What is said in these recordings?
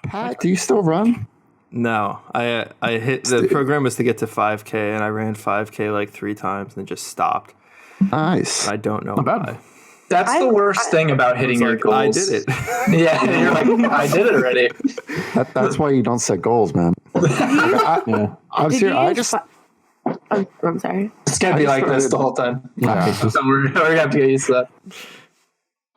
Pat, do you still run? No, I hit the program was to get to 5K, and I ran 5K like 3 times and then just stopped. Nice. I don't know why. That's the worst thing about hitting your goals. I did it. Yeah, you're like, I did it already. That's why you don't set goals, man. I'm serious. I'm sorry. It's gonna be like this the whole time. Yeah. So we're gonna have to get used to that.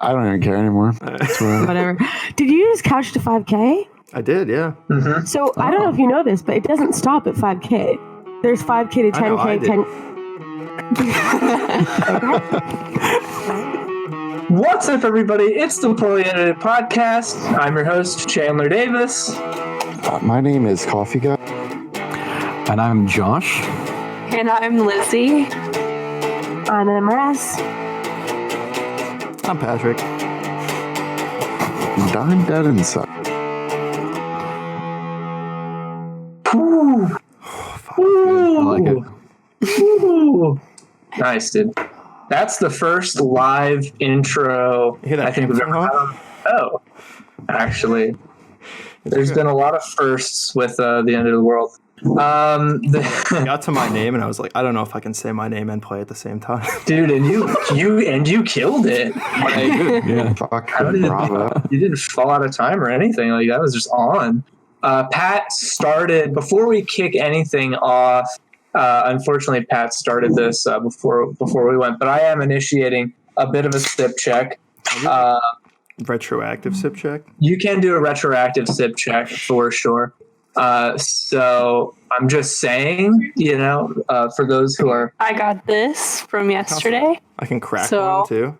I don't even care anymore. Whatever. Did you just couch to 5K? I did, yeah. Mm-hmm. So I don't know if you know this, but it doesn't stop at 5K. There's 5K to 10K. 10. What's up, everybody? It's the Poorly Edited Podcast. I'm your host, Chandler Davis. My name is Coffee Guy. And I'm Josh. And I'm Lizzy. I'm Amresse. I'm Patrick. And I'm dead inside. Ooh. Ooh. I like it. Ooh. Nice, dude. That's the first live intro I think we've ever had. Oh, actually, there's been a lot of firsts with the end of the world. I got to my name and I was like, I don't know if I can say my name and play at the same time. Dude, and you killed it. Like, Yeah. You didn't fall out of time or anything. Like, that was just on. Pat started before we kick anything off. Unfortunately, Pat started this before we went, but I am initiating a bit of a sip check. Retroactive sip check? You can do a retroactive sip check for sure. So I'm just saying, for those who are... I got this from yesterday. I can crack one too.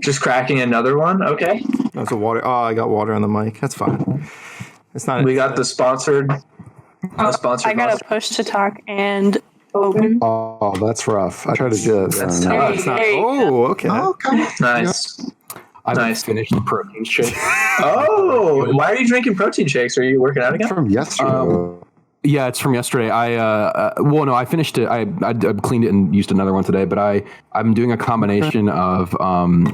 Just cracking another one? Okay. That's a water. Oh, I got water on the mic. That's fine. It's not. We got the sponsored. I got a push to talk and open. Oh, that's rough. I tried to do it. That's tough. It's not. Oh, okay. Nice. I finished the protein shake. Oh, why are you drinking protein shakes? Are you working out again? From yesterday. Yeah, it's from yesterday. I finished it. I cleaned it and used another one today. But I'm doing a combination of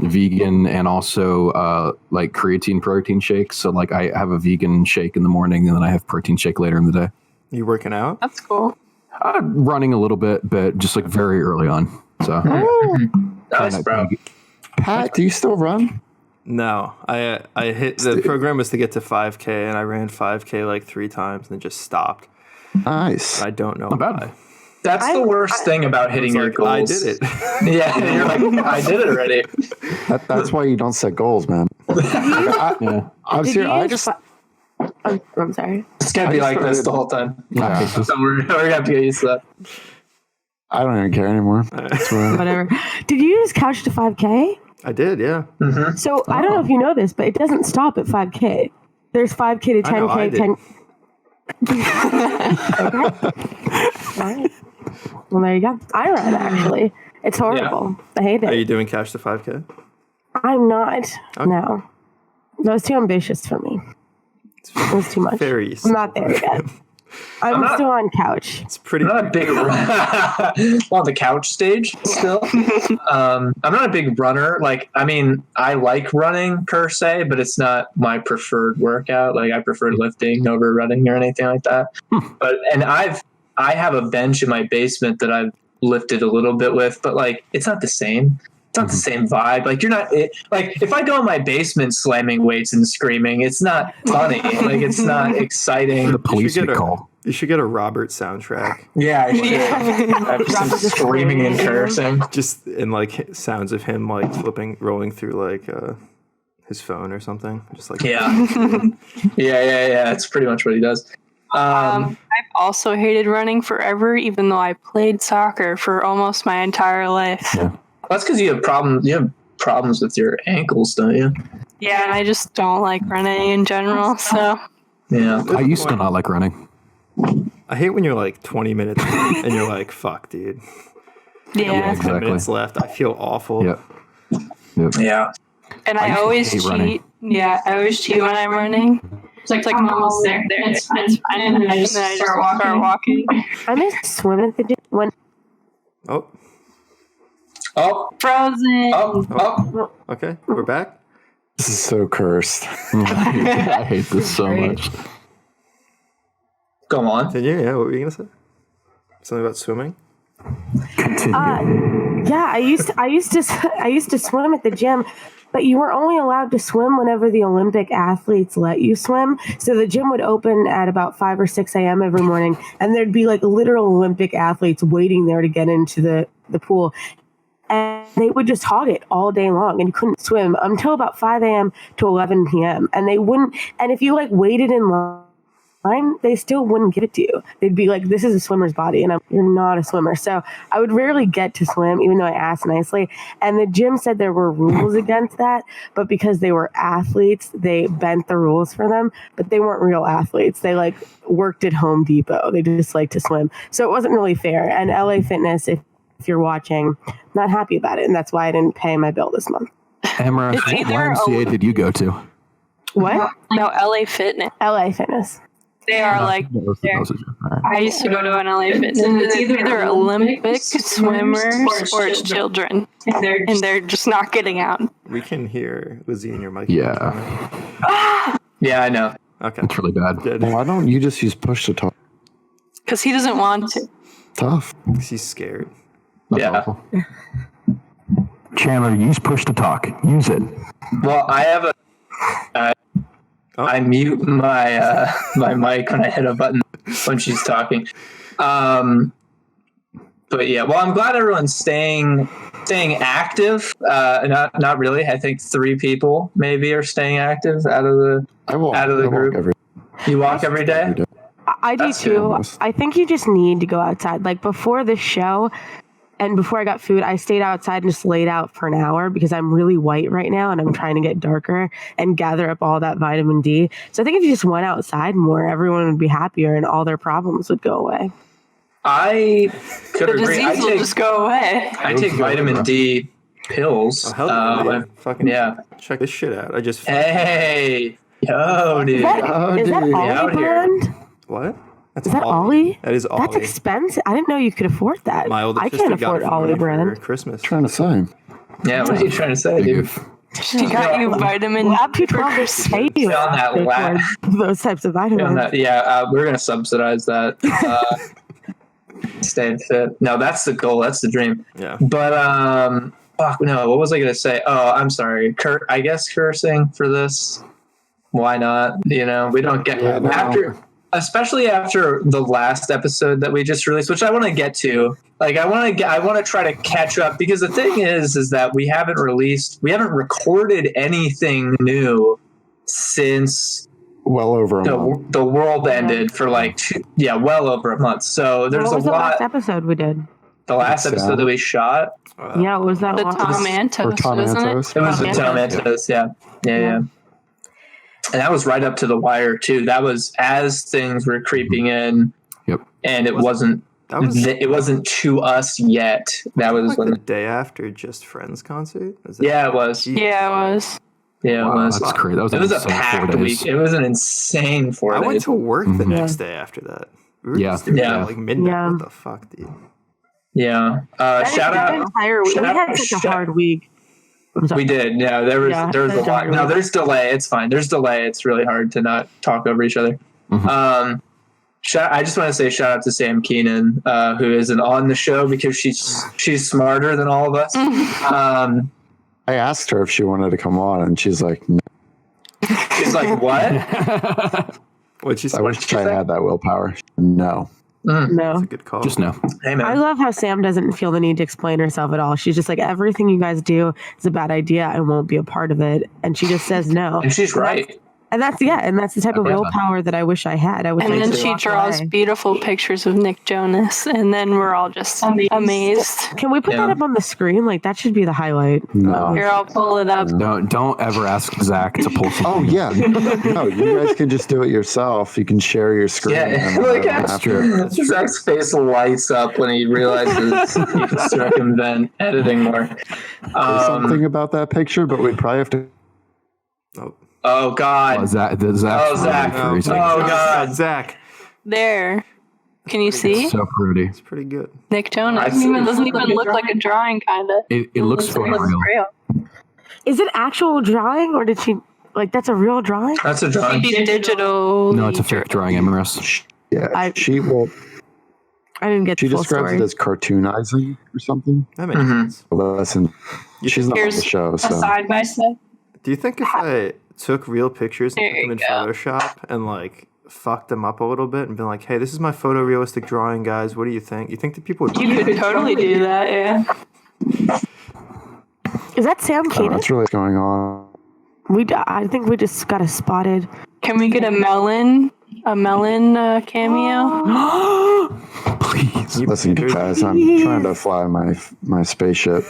vegan and also like creatine protein shakes. So like I have a vegan shake in the morning and then I have protein shake later in the day. You working out? That's cool. Running a little bit, but just like very early on. So Nice, bro. Pat, do you still run? No, I hit the program was to get to 5K, and I ran 5K like 3 times and then just stopped. Nice. I don't know Not bad. why. That's the worst thing about hitting your goals. I did it. Yeah, you're like, I did it already. That's why you don't set goals, man. I'm serious. I'm sorry. It's gonna be like this the whole time. Yeah. So we're gonna have to get used to that. I don't even care anymore. Whatever. Did you just couch to 5K? I did, yeah. Mm-hmm. So I don't know if you know this, but it doesn't stop at 5K. There's 5K to 10K. Okay. All right. Well, there you go. I run, actually. It's horrible. Yeah. I hate it. Are you doing cash to 5K? I'm not. Okay. No. That was too ambitious for me. It was too much. Very I'm not there yet. I'm still on couch. It's pretty. I'm not a big on the couch stage still. I'm not a big runner. Like, I mean, I like running per se, but it's not my preferred workout. Like, I prefer lifting over running or anything like that. I have a bench in my basement that I've lifted a little bit with, but like, it's not the same. It's not the same vibe. Like, you're not like, if I go in my basement slamming weights and screaming, it's not funny. Like, it's not exciting. The police get called. You should get a Robert soundtrack. Yeah, I should. Just screaming and cursing. Just in like sounds of him like rolling through like his phone or something. Just like yeah. It's pretty much what he does. I've also hated running forever, even though I played soccer for almost my entire life. Yeah. That's because you have problems with your ankles, don't you? Yeah, and I just don't like running in general. So yeah, I used to not like running. I hate when you're like 20 minutes and you're like, fuck, dude. Yeah, exactly. 10 minutes left. I feel awful. Yep. Yeah. And I always cheat. Running. Yeah, I always cheat when I'm running. It's like I'm almost there. It's fine. And then I just start walking. I miss swimming at the gym when. Oh. Frozen. Oh. Okay, we're back. This is so cursed. I hate this so much. Go on. Continue. Yeah, what were you gonna say? Something about swimming? Continue. Yeah, I used to swim at the gym, but you were only allowed to swim whenever the Olympic athletes let you swim. So the gym would open at about 5 or 6 a.m. every morning, and there'd be like literal Olympic athletes waiting there to get into the pool. And they would just hog it all day long, and you couldn't swim until about 5 a.m. to 11 p.m. And they wouldn't. And if you like waited in line, they still wouldn't give it to you. They'd be like, "This is a swimmer's body," and you're not a swimmer. So I would rarely get to swim, even though I asked nicely. And the gym said there were rules against that, but because they were athletes, they bent the rules for them. But they weren't real athletes. They like worked at Home Depot. They just like to swim, so it wasn't really fair. And LA Fitness, if you're watching, not happy about it, and that's why I didn't pay my bill this month. Amresse, what YMCA did you go to? What? No, LA Fitness. LA Fitness. They are like, I used to go to an LA Fitness. It's either Olympic swimmers or it's children. And they're just not getting out. We can hear Lizzy in your mic. Yeah. Yeah, I know. Okay. It's really bad. Good. Why don't you just use push to talk? Because he doesn't want to. Tough. He's scared. That's Yeah. awful. Chandler, use push to talk. Use it. Well, I have a. I mute my my mic when I hit a button when she's talking. But yeah, well, I'm glad everyone's staying active. Not really. I think 3 people maybe are staying active out of the group. You walk every day? I do too. I think you just need to go outside. Like before the show and before I got food, I stayed outside and just laid out for an hour because I'm really white right now and I'm trying to get darker and gather up all that vitamin D. So I think if you just went outside more, everyone would be happier and all their problems would go away. I could The agree. disease will just go away. I take vitamin D pills. Oh, hell yeah. Fucking yeah. Check this shit out. I just. Hey, yo, dude. Is that Ollie out here. brand? What? That's Is that Ollie? That is Ollie. That's expensive. I didn't know you could afford that. My older I sister can't got afford it for Ollie me for brand. Christmas. Trying to say. Yeah, what are you trying to say, dude? She got you vitamin Well, D people for always Christmas. say you On that can lap. afford those types of vitamins. We're gonna subsidize that. Staying fit. No, that's the goal. That's the dream. Yeah. But fuck no. What was I gonna say? Oh, I'm sorry. I guess cursing for this. Why not? You know, we don't get especially after the last episode that we just released, which I want to get to. Like, I want to try to catch up because the thing is that we haven't recorded anything new since Well over a month. the world ended for like well over a month. So there's What was a the lot. last episode we did? The last episode that we shot, Yeah, what was that The one? Tom Or Antos, Tom wasn't it? Antos. it was the Yeah. Tom Antos, yeah. And that was right up to the wire too. That was as things were creeping in. Yep. And it wasn't to us yet. That was like when the day after Just Friends concert. Is that- it was. Yeah, it was. Yeah, Wow, it was. that's crazy. That was It was a insane 4 packed days. week. It was an insane 4 I days. went to work the next day after that. We were Yeah. just doing Yeah. like midnight. Yeah. What the fuck, dude? Yeah. Shout That out. entire week. We had such a hard week. I'm sorry. We did. Yeah, there was a that's lot. hard. No, there's delay. It's fine. There's delay. It's really hard to not talk over each other. I just want to say shout out to Sam Keenan, who isn't on the show because she's smarter than all of us. I asked her if she wanted to come on, and she's like, no. She's like, what? What'd she say? I wish I had that willpower. No. No. That's a good call. Just no. Hey, I man. love how Sam doesn't feel the need to explain herself at all. She's just like, everything you guys do is a bad idea. I won't be a part of it. And she just says no. And she's right. And that's the type of willpower that I wish I had. I wish And I then could she walk draws away. beautiful pictures of Nick Jonas, and then we're all just amazed. Can we put that up on the screen? Like, that should be the highlight. No. Here, I'll pull it up. Don't ever ask Zach to pull something. Oh, yeah. No, you guys can just do it yourself. You can share your screen. Yeah, and like that's true. Zach's face lights up when he realizes he can circumvent editing more. Something about that picture, but we'd probably have to. Oh God! Zach. Oh, Zach. Oh, God. Zach. There. Can you see? So pretty. It's pretty good. Nick Jonas. I see. It doesn't even look like a drawing, kind of. It looks so real. Is it actual drawing, or did she like that's a real drawing? That's a drawing. Maybe digital. No, it's a fake drawing, Amresse. Yeah, she didn't get the full describes story. it as cartoonizing or something. That makes sense. Well, listen, she's not on the show, A so side by side. Do you think if I took real pictures and put them in Photoshop and like fucked them up a little bit and been like, hey, this is my photorealistic drawing, guys. What do you think? You think that people would You could totally do that, yeah. Is that Sam Keenan? that's really what's going on. I think we just got spotted. Can we get a melon cameo? Please. Listen, guys, I'm trying to fly my spaceship.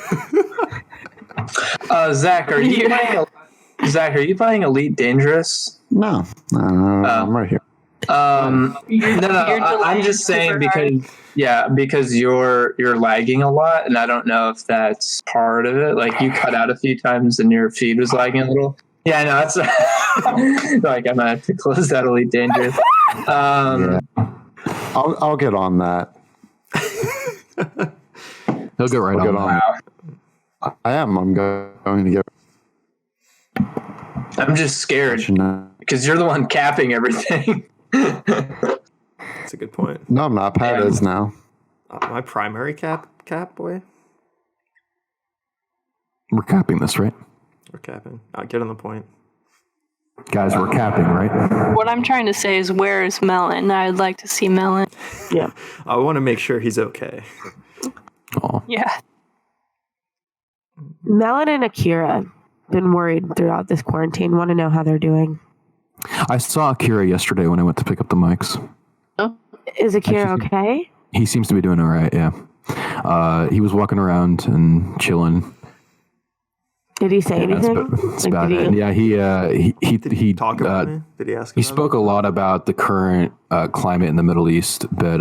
Zach, are you playing Elite Dangerous? No, I'm right here. I'm just saying because you're lagging a lot, and I don't know if that's part of it. Like you cut out a few times, and your feed was lagging a little. Yeah, I know. That's like I might have to close that Elite Dangerous. Yeah. I'll get on that. He'll get right on that. I am. I'm going to get. I'm just scared because you're the one capping everything. That's a good point. No, I'm not. Pat is now. My primary cap boy. We're capping this, right? We're capping. I'll get on the point. Guys, we're capping, right? What I'm trying to say is, where is Melon? I'd like to see Melon. Yeah. I want to make sure he's okay. Oh. Yeah. Melon and Akira been worried throughout this quarantine. Want to know how they're doing. I saw Akira yesterday when I went to pick up the mics. Is Akira okay? He seems to be doing all right, yeah. He was walking around and chilling. Did he say anything? That's about it. Yeah, he Talk about me? Did he ask? He spoke a lot about the current climate in the Middle East, but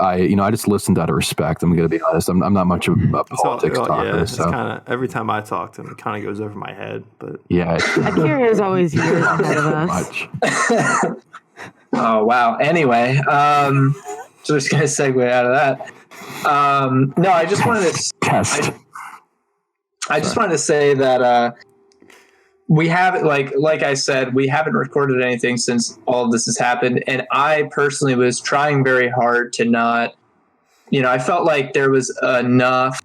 I just listened out of respect. I'm going to be honest. I'm not much of a politics talker. Yeah, it's so kind of every time I talk to him, it kind of goes over my head. But yeah, Akira is always years ahead of us. much. Oh wow. Anyway, so just gonna segue out of that. No, I just wanted to Test. I just wanted to say that we haven't, like I said, we haven't recorded anything since all of this has happened, and I personally was trying very hard to not, I felt like there was enough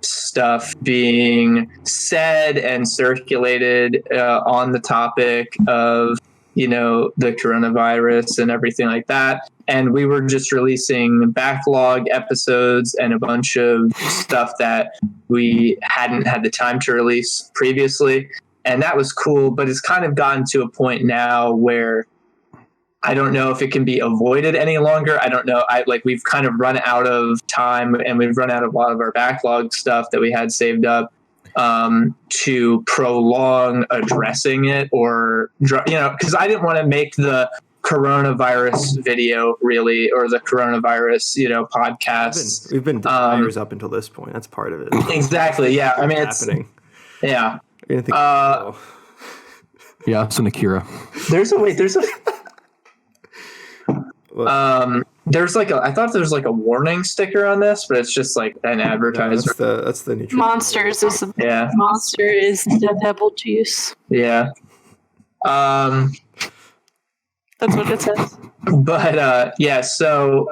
stuff being said and circulated on the topic of the coronavirus and everything like that. And we were just releasing backlog episodes and a bunch of stuff that we hadn't had the time to release previously. And that was cool, but it's kind of gotten to a point now where I don't know if it can be avoided any longer. I don't know. We've kind of run out of time, and we've run out of a lot of our backlog stuff that we had saved up to prolong addressing it, or because I didn't want to make the coronavirus video really, or the coronavirus podcast. We've been deniers up until this point. That's part of it. Exactly. Yeah. I mean, it's happening. Yeah. Yeah, it's an Akira. There's a I thought there was like a warning sticker on this, but it's just like an advertisement. That's the nutrition. Monster is the devil juice. Yeah. That's what it says. But so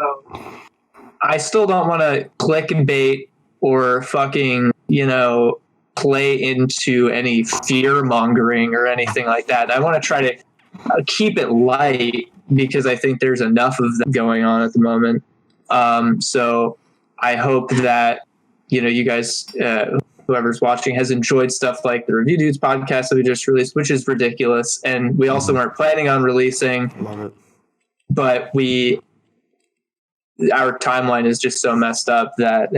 I still don't want to clickbait or fucking play into any fear mongering or anything like that. I want to try to keep it light, because I think there's enough of that going on at the moment. So I hope that, you guys, whoever's watching, has enjoyed stuff like the Review Dudes podcast that we just released, which is ridiculous. And we also weren't planning on releasing. Love it. But our timeline is just so messed up that,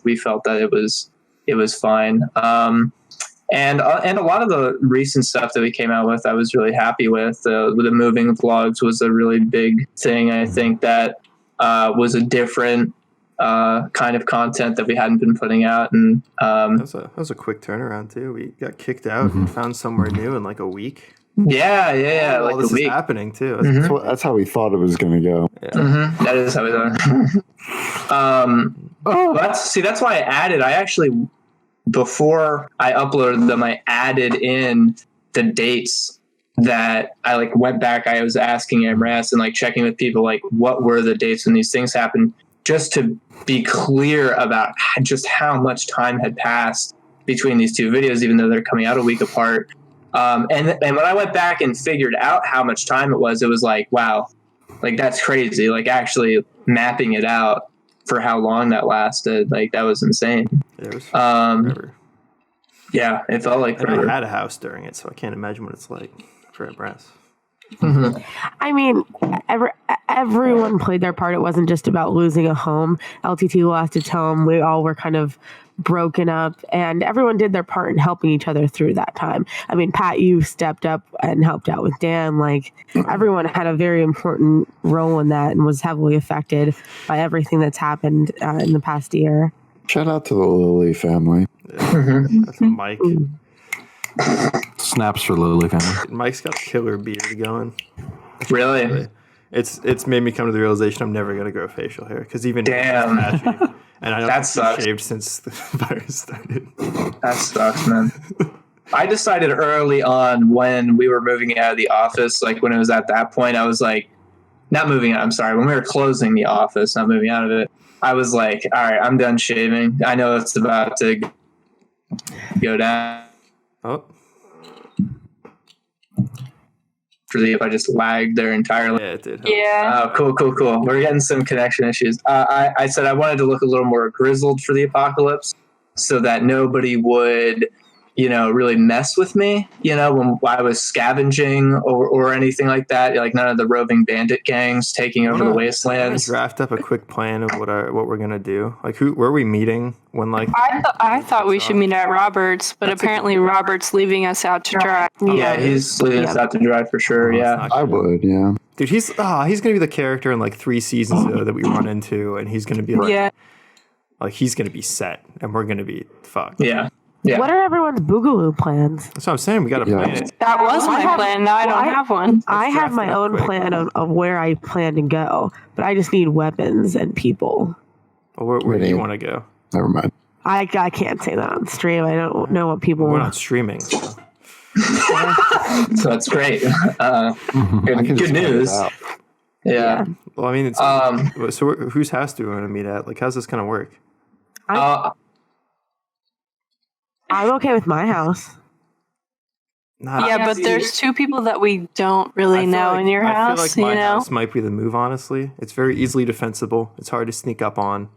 we felt that it was fine. And a lot of the recent stuff that we came out with, I was really happy with. The moving vlogs was a really big thing. I think that was a different kind of content that we hadn't been putting out. And that was a quick turnaround too. We got kicked out and found somewhere new in like a week. Yeah, like this a week. is Happening too. That's how we thought it was going to go. Yeah. Mm-hmm. That is how we thought. That's why I added. I actually before I uploaded them, I added in the dates that I like went back. I was asking Amresse and like checking with people, like what were the dates when these things happened, just to be clear about just how much time had passed between these two videos, even though they're coming out a week apart. And when I went back and figured out how much time it was like, wow, like that's crazy. Like actually mapping it out for how long that lasted, like that was insane. It was forever. Yeah, it felt like forever. I had a house during it, so I can't imagine what it's like for Amresse. Mm-hmm. I mean, everyone played their part. It wasn't just about losing a home. LTT lost its home. We all were kind of broken up, and everyone did their part in helping each other through that time. I mean, Pat, you stepped up and helped out with Dan. Like, everyone had a very important role in that and was heavily affected by everything that's happened in the past year. Shout out to the Lilly family. Yeah. That's Mike. Snaps for Lilly family. Mike's got a killer beard going. Really? It's made me come to the realization I'm never gonna grow facial hair because even damn. And I that sucks. Shaved since the virus started. That sucks, man. I decided early on when we were moving out of the office, like when it was at that point, I was like, not moving out, I'm sorry, when we were closing the office, not moving out of it, I was like, all right, I'm done shaving. I know it's about to go down. Oh. If I just lagged there entirely. Yeah, it did. Yeah. Oh, cool. We're getting some connection issues. I said I wanted to look a little more grizzled for the apocalypse so that nobody would, really mess with me, when I was scavenging or anything like that. Like none of the roving bandit gangs taking over the wastelands. Draft up a quick plan of what we're gonna do. Like where are we meeting when like I thought we should meet at Robert's, but apparently Robert's leaving us out to dry. Yeah, he's leaving us out to dry for sure. Yeah, I would. Yeah, dude, he's gonna be the character in like 3 seasons that we run into, and he's gonna be like, like he's gonna be set, and we're gonna be fucked. Yeah. What are everyone's boogaloo plans? That's what I'm saying. We got to plan it. That was my plan. Now I don't have one. I have my own plan of where I plan to go, but I just need weapons and people. Well, where do you want to go? Never mind. I can't say that on stream. I don't know what people We're want. not streaming. So. So it's great. Good news. Yeah. Well, I mean, it's, so whose house do we want to meet at? Like, how's this going to work? I'm okay with my house. But there's 2 people that we don't really know in your house. I feel like my house might be the move, honestly. It's very easily defensible. It's hard to sneak up on.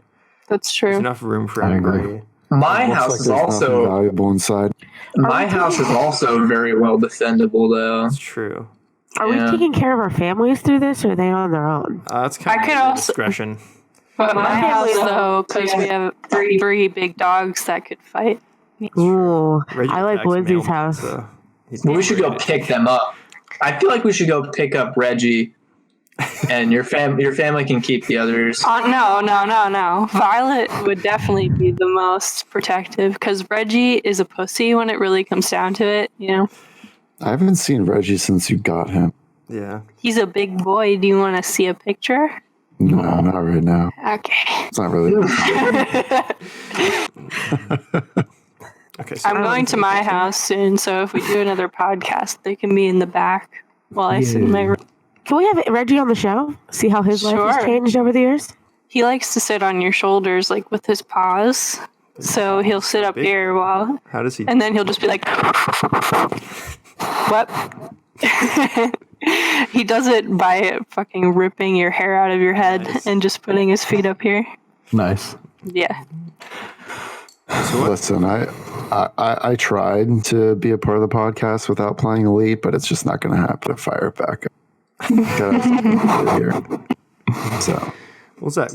That's true. There's enough room for everybody. My house is also valuable inside. My house is also very well defendable, though. That's true. Are we taking care of our families through this, or are they on their own? That's kind of discretion. But my house, though, because we have 3 big dogs that could fight. Ooh, I like Lizzy's house. Well, we should go pick them up. I feel like we should go pick up Reggie, and your family can keep the others. No. Violet would definitely be the most protective because Reggie is a pussy when it really comes down to it. I haven't seen Reggie since you got him. Yeah. He's a big boy. Do you want to see a picture? No, not right now. Okay. It's not really. Okay, so I'm going to my house soon, so if we do another podcast, they can be in the back while I sit in my room. Can we have Reggie on the show? See how his life has changed over the years? He likes to sit on your shoulders, like with his paws. So he'll sit up here while. How does he? And then he'll just be like, "What?" He does it by fucking ripping your hair out of your head and just putting his feet up here. Nice. Yeah. Listen, I tried to be a part of the podcast without playing Elite, but it's just not going to happen. Fire it back up. So, what's that?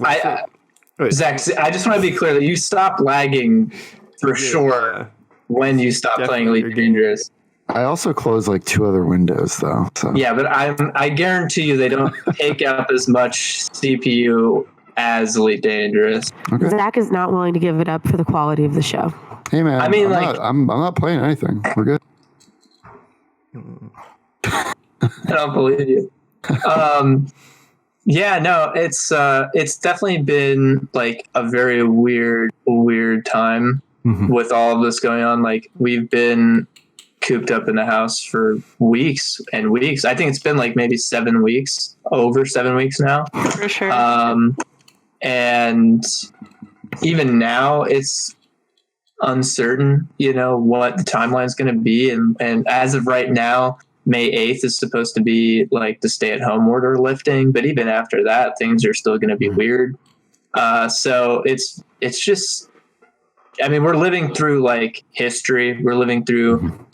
Zach, I just want to be clear that you stopped lagging for sure when you stopped playing Elite Dangerous. I also closed like 2 other windows though. So. Yeah, but I guarantee you they don't take up as much CPU as Elite Dangerous. Okay. Zach is not willing to give it up for the quality of the show. Hey man, I mean, I'm not playing anything. We're good. I don't believe you. Yeah, no, it's definitely been like a very weird time with all of this going on. Like, we've been cooped up in the house for weeks and weeks. I think it's been like maybe 7 weeks, over 7 weeks now. For sure. And even now it's uncertain, what the timeline is going to be. And as of right now, May 8th is supposed to be like the stay-at-home order lifting, but even after that, things are still going to be weird. So it's just, I mean, we're living through like history. We're living through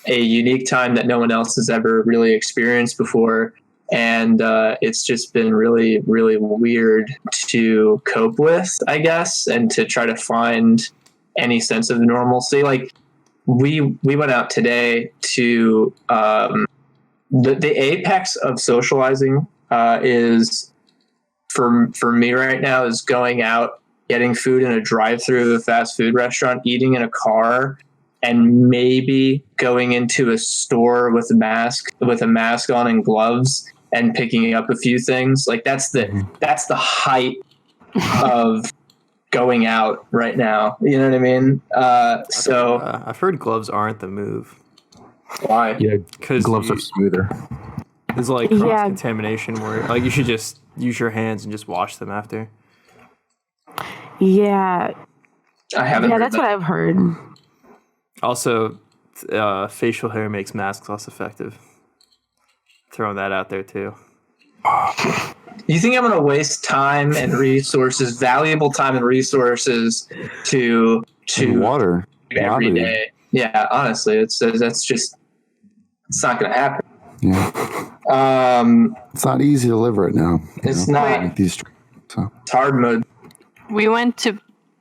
a unique time that no one else has ever really experienced before. And it's just been really, really weird to cope with, I guess, and to try to find any sense of normalcy. Like, we went out today to the apex of socializing is for me right now is going out, getting food in a drive-through of a fast food restaurant, eating in a car, and maybe going into a store with a mask on and gloves and picking up a few things. Like, that's the height of going out right now. You know what I mean? I've heard gloves aren't the move. Why? Yeah, because gloves are smoother. There's like cross contamination where like you should just use your hands and just wash them after. Yeah. I haven't. Yeah, that's what I've heard. Also, facial hair makes masks less effective. Throwing that out there too. You think I'm going to waste time and resources, valuable time and resources to water every day? Yeah, honestly, it's not going to happen. Yeah. It's not easy to live right now. It's not. It's hard mode. We went to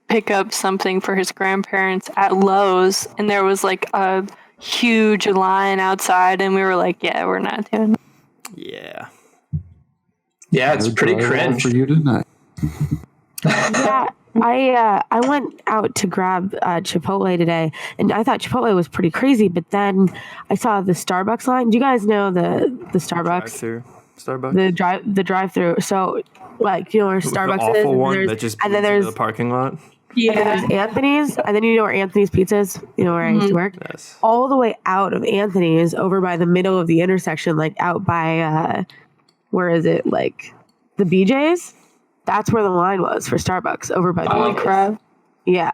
pick up something for his grandparents at Lowe's, and there was like a huge line outside, and we were like, yeah, we're not doing it. Yeah. Yeah, it's pretty cringe. For you tonight. Yeah, I went out to grab Chipotle today, and I thought Chipotle was pretty crazy, but then I saw the Starbucks line. Do you guys know the Starbucks? Starbucks? The drive-through. So, like, where Starbucks is, one that just and then there's the parking lot. Yeah, and there's Anthony's, and then where Anthony's Pizza is, where I used to work. Yes. All the way out of Anthony's, over by the middle of the intersection, like out by where is it? Like the BJ's. That's where the line was for Starbucks, over by. Holy crap! Yeah,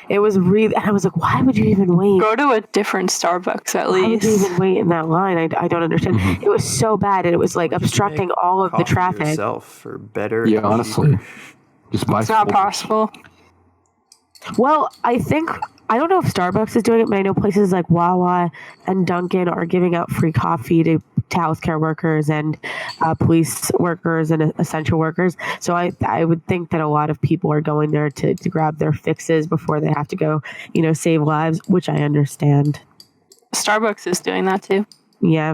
it was really. And I was like, why would you even wait? Go to a different Starbucks at least. Why would you even wait in that line? I don't understand. It was so bad, and it was like obstructing all of the traffic. Yourself for better. Yeah, honestly, just buy. It's not possible. Well, I don't know if Starbucks is doing it, but I know places like Wawa and Dunkin' are giving out free coffee to healthcare workers and police workers and essential workers. So I would think that a lot of people are going there to grab their fixes before they have to go, save lives, which I understand. Starbucks is doing that too. Yeah.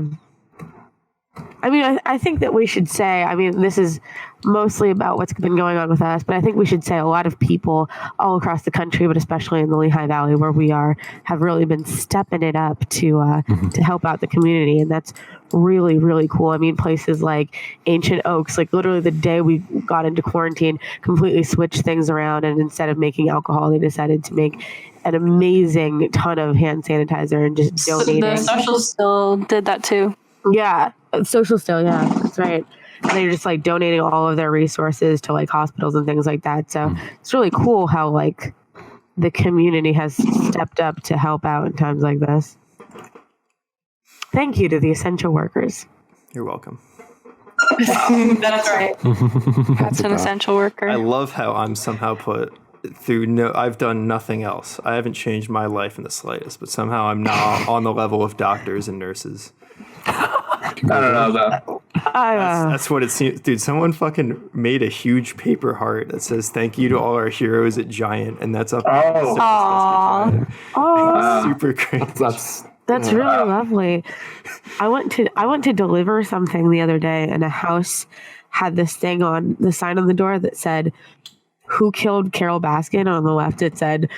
I mean, I think that we should say, this is mostly about what's been going on with us, but I think we should say a lot of people all across the country, but especially in the Lehigh Valley where we are, have really been stepping it up to help out the community. And that's really, really cool. I mean, places like Ancient Oaks, like literally the day we got into quarantine, completely switched things around. And instead of making alcohol, they decided to make an amazing ton of hand sanitizer and just donating. The Social Still did that too. Yeah, Social Still, yeah, that's right. And they're just like donating all of their resources to like hospitals and things like that. So it's really cool how like the community has stepped up to help out in times like this. Thank you to the essential workers. You're welcome. That's right. That's an essential worker. I love how I'm somehow put through I've done nothing else. I haven't changed my life in the slightest, but somehow I'm now on the level of doctors and nurses. I don't know though. That's what it seems, dude. Someone fucking made a huge paper heart that says "Thank you to all our heroes at Giant," and that's up. Super great. That's really lovely. I went to deliver something the other day, and a house had this thing on the sign on the door that said, who killed Carol Baskin. On the left, it said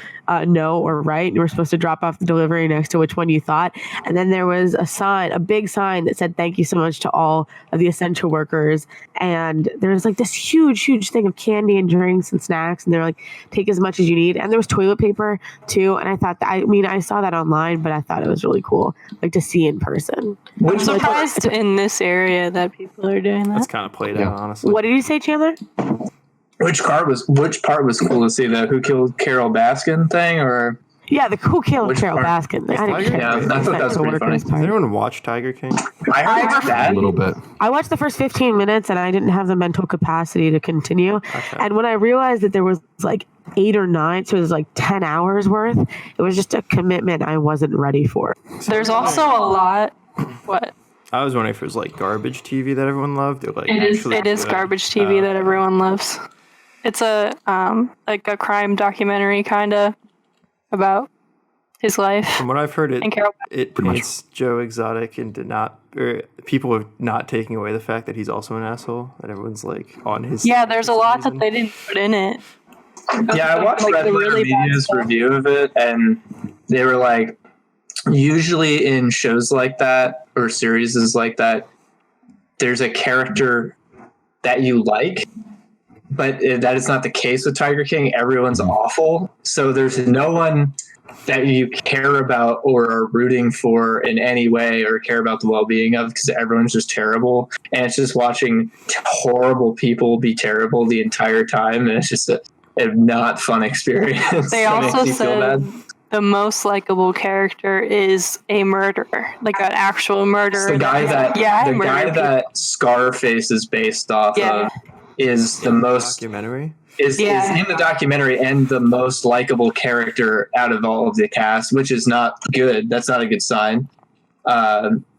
no or right. And you were supposed to drop off the delivery next to which one you thought. And then there was a big sign that said, thank you so much to all of the essential workers. And there was like this huge thing of candy and drinks and snacks. And they're like, take as much as you need. And there was toilet paper too. And I thought I saw that online, but I thought it was really cool, like to see in person. I'm surprised in this area that people are doing that. That's kind of played out, honestly. What did you say, Chandler? Which part was cool to see? The who killed Carol Baskin thing, or Yeah, the who killed Which Carol part? Baskin thing. I didn't Tiger? care. Yeah, I thought that was pretty funny. Did anyone watch Tiger King? I heard A that. little bit. I watched the first 15 minutes and I didn't have the mental capacity to continue. Okay. And when I realized that there was like 8 or 9, so it was like 10 hours worth, it was just a commitment I wasn't ready for. There's also a lot. What? I was wondering if it was like garbage TV that everyone loved. Or like It is good. garbage TV that everyone loves. It's a like a crime documentary kind of about his life. From what I've heard, And Carol. it paints Joe Exotic and people are not taking away the fact that he's also an asshole. That everyone's like on his. Yeah, there's a lot reason. that they didn't put in it. Yeah, I watched Like Red the Letter really bad Media's stuff. review of it, and they were like, usually in shows like that or series like that, there's a character that you like, but that is not the case with Tiger King. Everyone's awful, so there's no one that you care about or are rooting for in any way or care about the well-being of, because everyone's just terrible, and it's just watching horrible people be terrible the entire time, and it's just a not fun experience. They It makes also you feel said bad. the most likable character is a murderer, like an actual murderer. The guy that I the guy murdered that Scarface is based off Yeah. of is the most documentary. is in the documentary and the most likable character out of all of the cast, which is not good. That's not a good sign.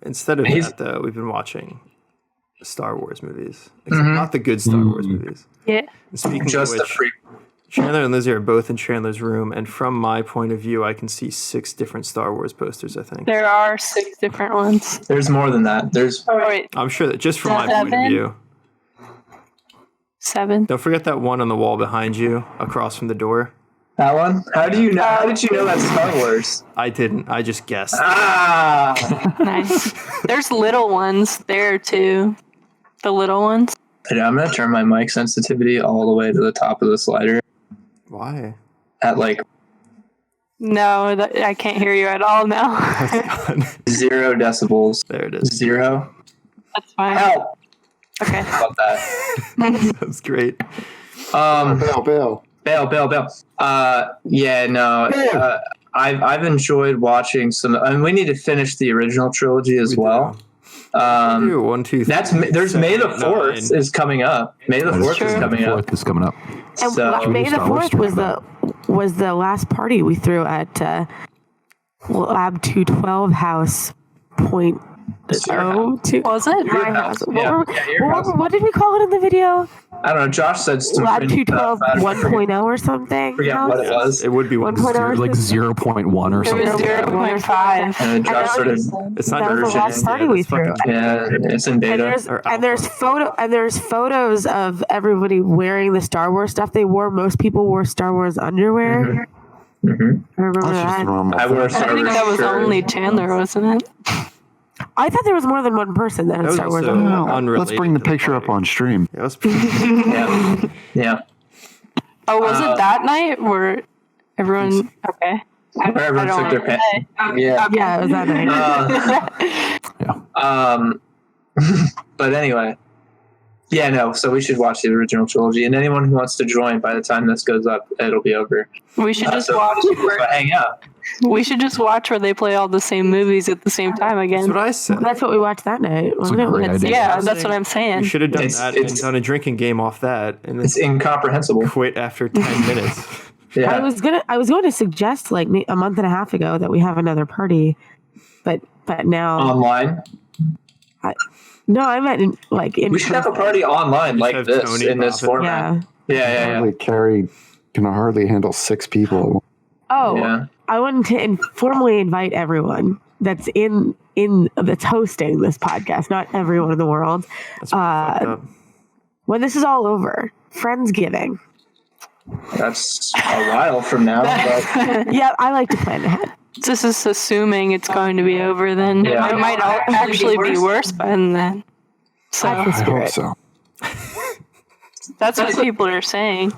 Instead of He's- that, though, we've been watching Star Wars movies, except not the good Star Wars movies. Yeah. And speaking Just of the which, freak. Chandler and Lizzie are both in Chandler's room, and from my point of view, I can see 6 different Star Wars posters. I think There are 6 different ones. There's more than that. There's Oh wait, I'm sure that just from my point of 7? view. 7. Don't forget that one on the wall behind you, across from the door. that one. How did you know? How did you know that's Star Wars? I didn't. I just guessed. Ah. Nice. There's little ones there too. The little ones. I'm gonna turn my mic sensitivity all the way to the top of the slider Why? at like No, I can't hear you at all now. 0 decibels. There it is. 0. That's fine. Help! Okay. About that. That's great. Bill. Bail. Yeah, no. I've enjoyed watching some. I mean, we need to finish the original trilogy as well. Do 1, 2, 3. There's May the 7, 4th 9. is coming up. May the 4th is coming up. 4th is coming up. And So- May the Star Wars 4th was the last party we threw at Lab 212 House Point. Was it? My house. Yeah, your house. What did we call it in the video? I don't know. Josh said some Lab cringe 212 stuff. I 1.0 or something. forget house? what it was. It would be 1. 1.0. Like 0.1 or It something. was 0.5. And then Josh started. It's not That was the urgent. last party we threw. Yeah, it's in And beta. there's photos of everybody wearing the Star Wars stuff they wore. Most people wore Star Wars underwear. Mm-hmm. I remember That's just that. normal. I wore a I Star think Wars that was shirt. only Chandler, wasn't it? I thought there was more than one person that had That was Star Wars also- underwear. Let's Unrelated bring the to the picture up party. on stream. Yeah, let's Yeah. Oh, was it that night where everyone? Okay. Where everyone I don't took their wanna pants. Yeah. Yeah, it was that night. But anyway, yeah, no. So we should watch the original trilogy, and anyone who wants to join by the time this goes up, it'll be over. We should just So watch. but hang out. We should just watch where they play all the same movies at the same time That's again. what I said. That's what we watched that night, wasn't a it? great It's- idea. Yeah, that's what I'm We saying. should have done It's- that and it's- done a drinking game off that, and It's then incomprehensible. quit after 10 minutes. Yeah. I was going to suggest like a month and a half ago that we have another party, but now Online. no, I meant in We should have a party online like have this Tony in this pop it. format. yeah. Yeah. Carrie can hardly handle 6 people. Oh, Yeah. I wanted to informally invite everyone that's that's hosting this podcast, not everyone in the world. That's fucked up. When this is all over, Friendsgiving. That's a while from now. But Yeah, I like to plan ahead. This is assuming it's going to be over then. Yeah. It might actually be worse by then. So I hope so. that's what people are saying.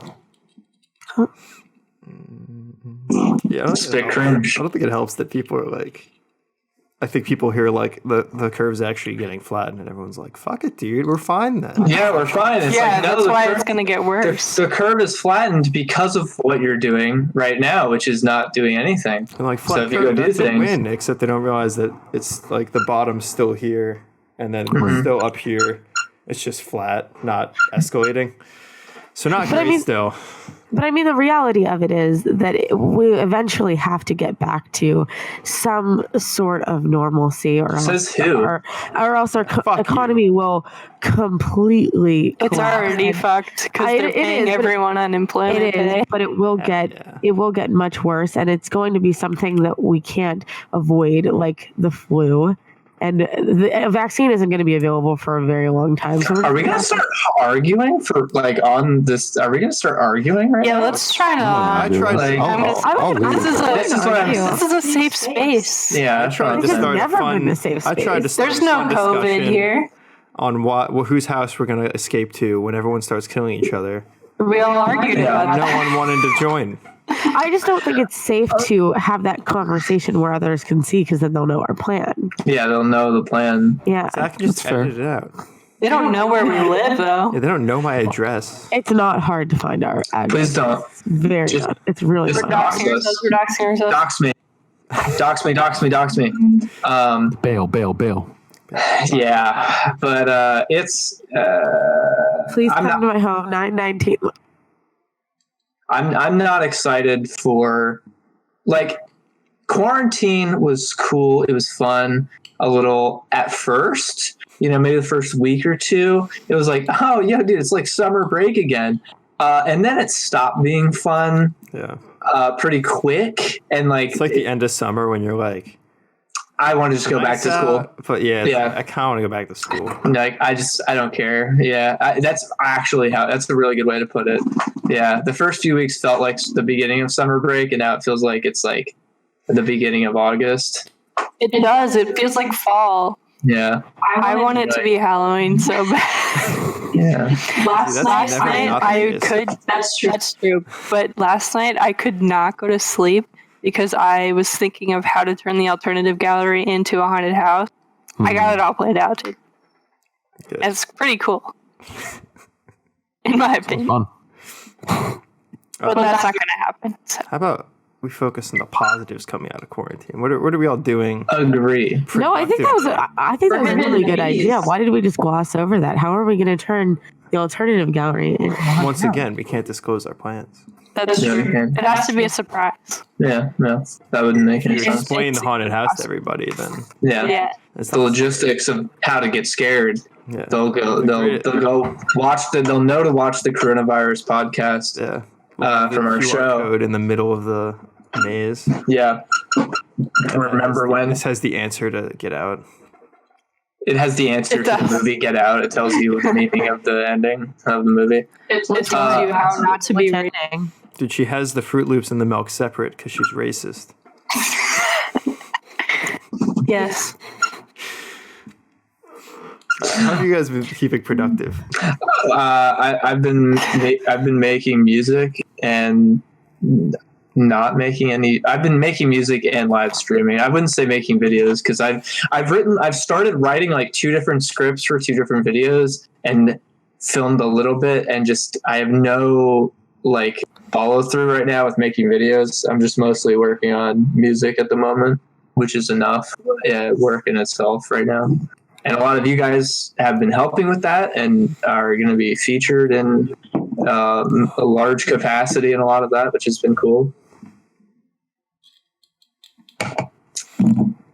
Yeah, it's a bit cringe. I don't think it helps that people are like. I think people hear like the curve's actually getting flattened, and everyone's like, "Fuck it, dude, we're fine then." Yeah, we're fine. It's Yeah, like, no, that's why it's going to get worse. The curve is flattened because of what you're doing right now, which is not doing anything. And like So flat if you curve go do doesn't things- win, except they don't realize that it's like the bottom's still here, and then we're still up here. It's just flat, not escalating. So not But I great mean- still. But I mean, the reality of it is that we eventually have to get back to some sort of normalcy, or Says who? or else our Fuck economy will completely. It's collapse. already fucked because they're It paying is, but everyone unemployment It is, pay. but it will get much worse, and it's going to be something that we can't avoid, like the flu. And a vaccine isn't going to be available for a very long time. So Are we going to start arguing for like on this? Are we going to start arguing right Yeah, now? let's try to. I tried. Like- I'll leave. This is a safe space. Yeah, I tried to This has start never a fun. been a safe I tried to space. start There's a no fun COVID discussion here. on whose house we're gonna escape to when everyone starts killing each other. We all argued about No that. one wanted to join. I just don't think it's safe to have that conversation where others can see, because then they'll know our plan. Yeah, they'll know the plan. Yeah, Zach can just That's fair. edit it out. They don't know where we live, though. Yeah, they don't know my address. it's not hard to find our address. Please don't It's very Just- not. It's really just not. dox Doxing ourselves, we're doxing ourselves. dox me, dox me, dox me, dox me. Bail. Yeah, but it's. Please I'm come to my home, 919. I'm not excited for, like, quarantine was cool. It was fun a little at first, maybe the first week or two. It was like, oh yeah, dude, it's like summer break again. And then it stopped being fun Yeah, pretty quick. And like, it's like the end of summer when you're like, I want to just go back to school. But yeah, Yeah. I kind of want to go back to school. Like, I don't care. Yeah, that's actually that's a really good way to put it. Yeah, the first few weeks felt like the beginning of summer break, and now it feels like it's like the beginning of August. It does. It feels like fall. Yeah, I want it to be Halloween so bad. yeah. That's Last never night not the I case. could. That's true. But last night I could not go to sleep because I was thinking of how to turn the alternative gallery into a haunted house. I got it all planned out, dude. Good. It's pretty cool, in my opinion. Fun. But that's not going to happen. So. How about we focus on the positives coming out of quarantine? What are we all doing? Agree. No, I think that was a really good idea. Why did we just gloss over that? How are we going to turn the alternative gallery into Once again, we can't disclose our plans. That's Yeah, we true. can. It has to be a surprise. Yeah, no, that wouldn't make any sense. Explain the haunted house to everybody, then. Yeah. Yeah. It's The logistics of how to get scared. Yeah. They'll go watch they'll know to watch the coronavirus podcast. Yeah. From our QR show. code in the middle of the maze. Yeah. Remember when This has the answer to get out. it has the answer to the movie Get Out. It tells you the meaning of the ending of the movie. It tells you how not to be What's racist. ending? Dude, she has the Fruit Loops and the milk separate because she's racist. Yes. How have you guys been keeping productive? I've been making music and not making any. I've been making music and live streaming. I wouldn't say making videos because I've started writing like 2 different scripts for 2 different videos and filmed a little bit, and just I have no like follow through right now with making videos. I'm just mostly working on music at the moment, which is enough work in itself right now. And a lot of you guys have been helping with that and are going to be featured in a large capacity in a lot of that, which has been cool.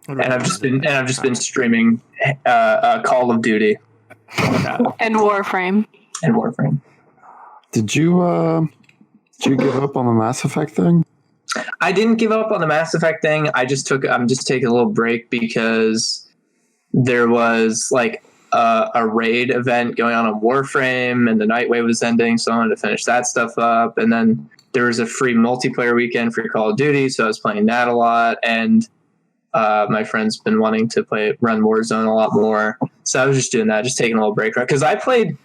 And I've just been streaming Call of Duty And Warframe. and Warframe. Did you give up on the Mass Effect thing? I didn't give up on the Mass Effect thing. I'm just taking a little break because there was like a raid event going on Warframe, and the Nightwave was ending, so I wanted to finish that stuff up. And then there was a free multiplayer weekend for Call of Duty, so I was playing that a lot. And my friend's been wanting to run Warzone a lot more, so I was just doing that, just taking a little break. Because I played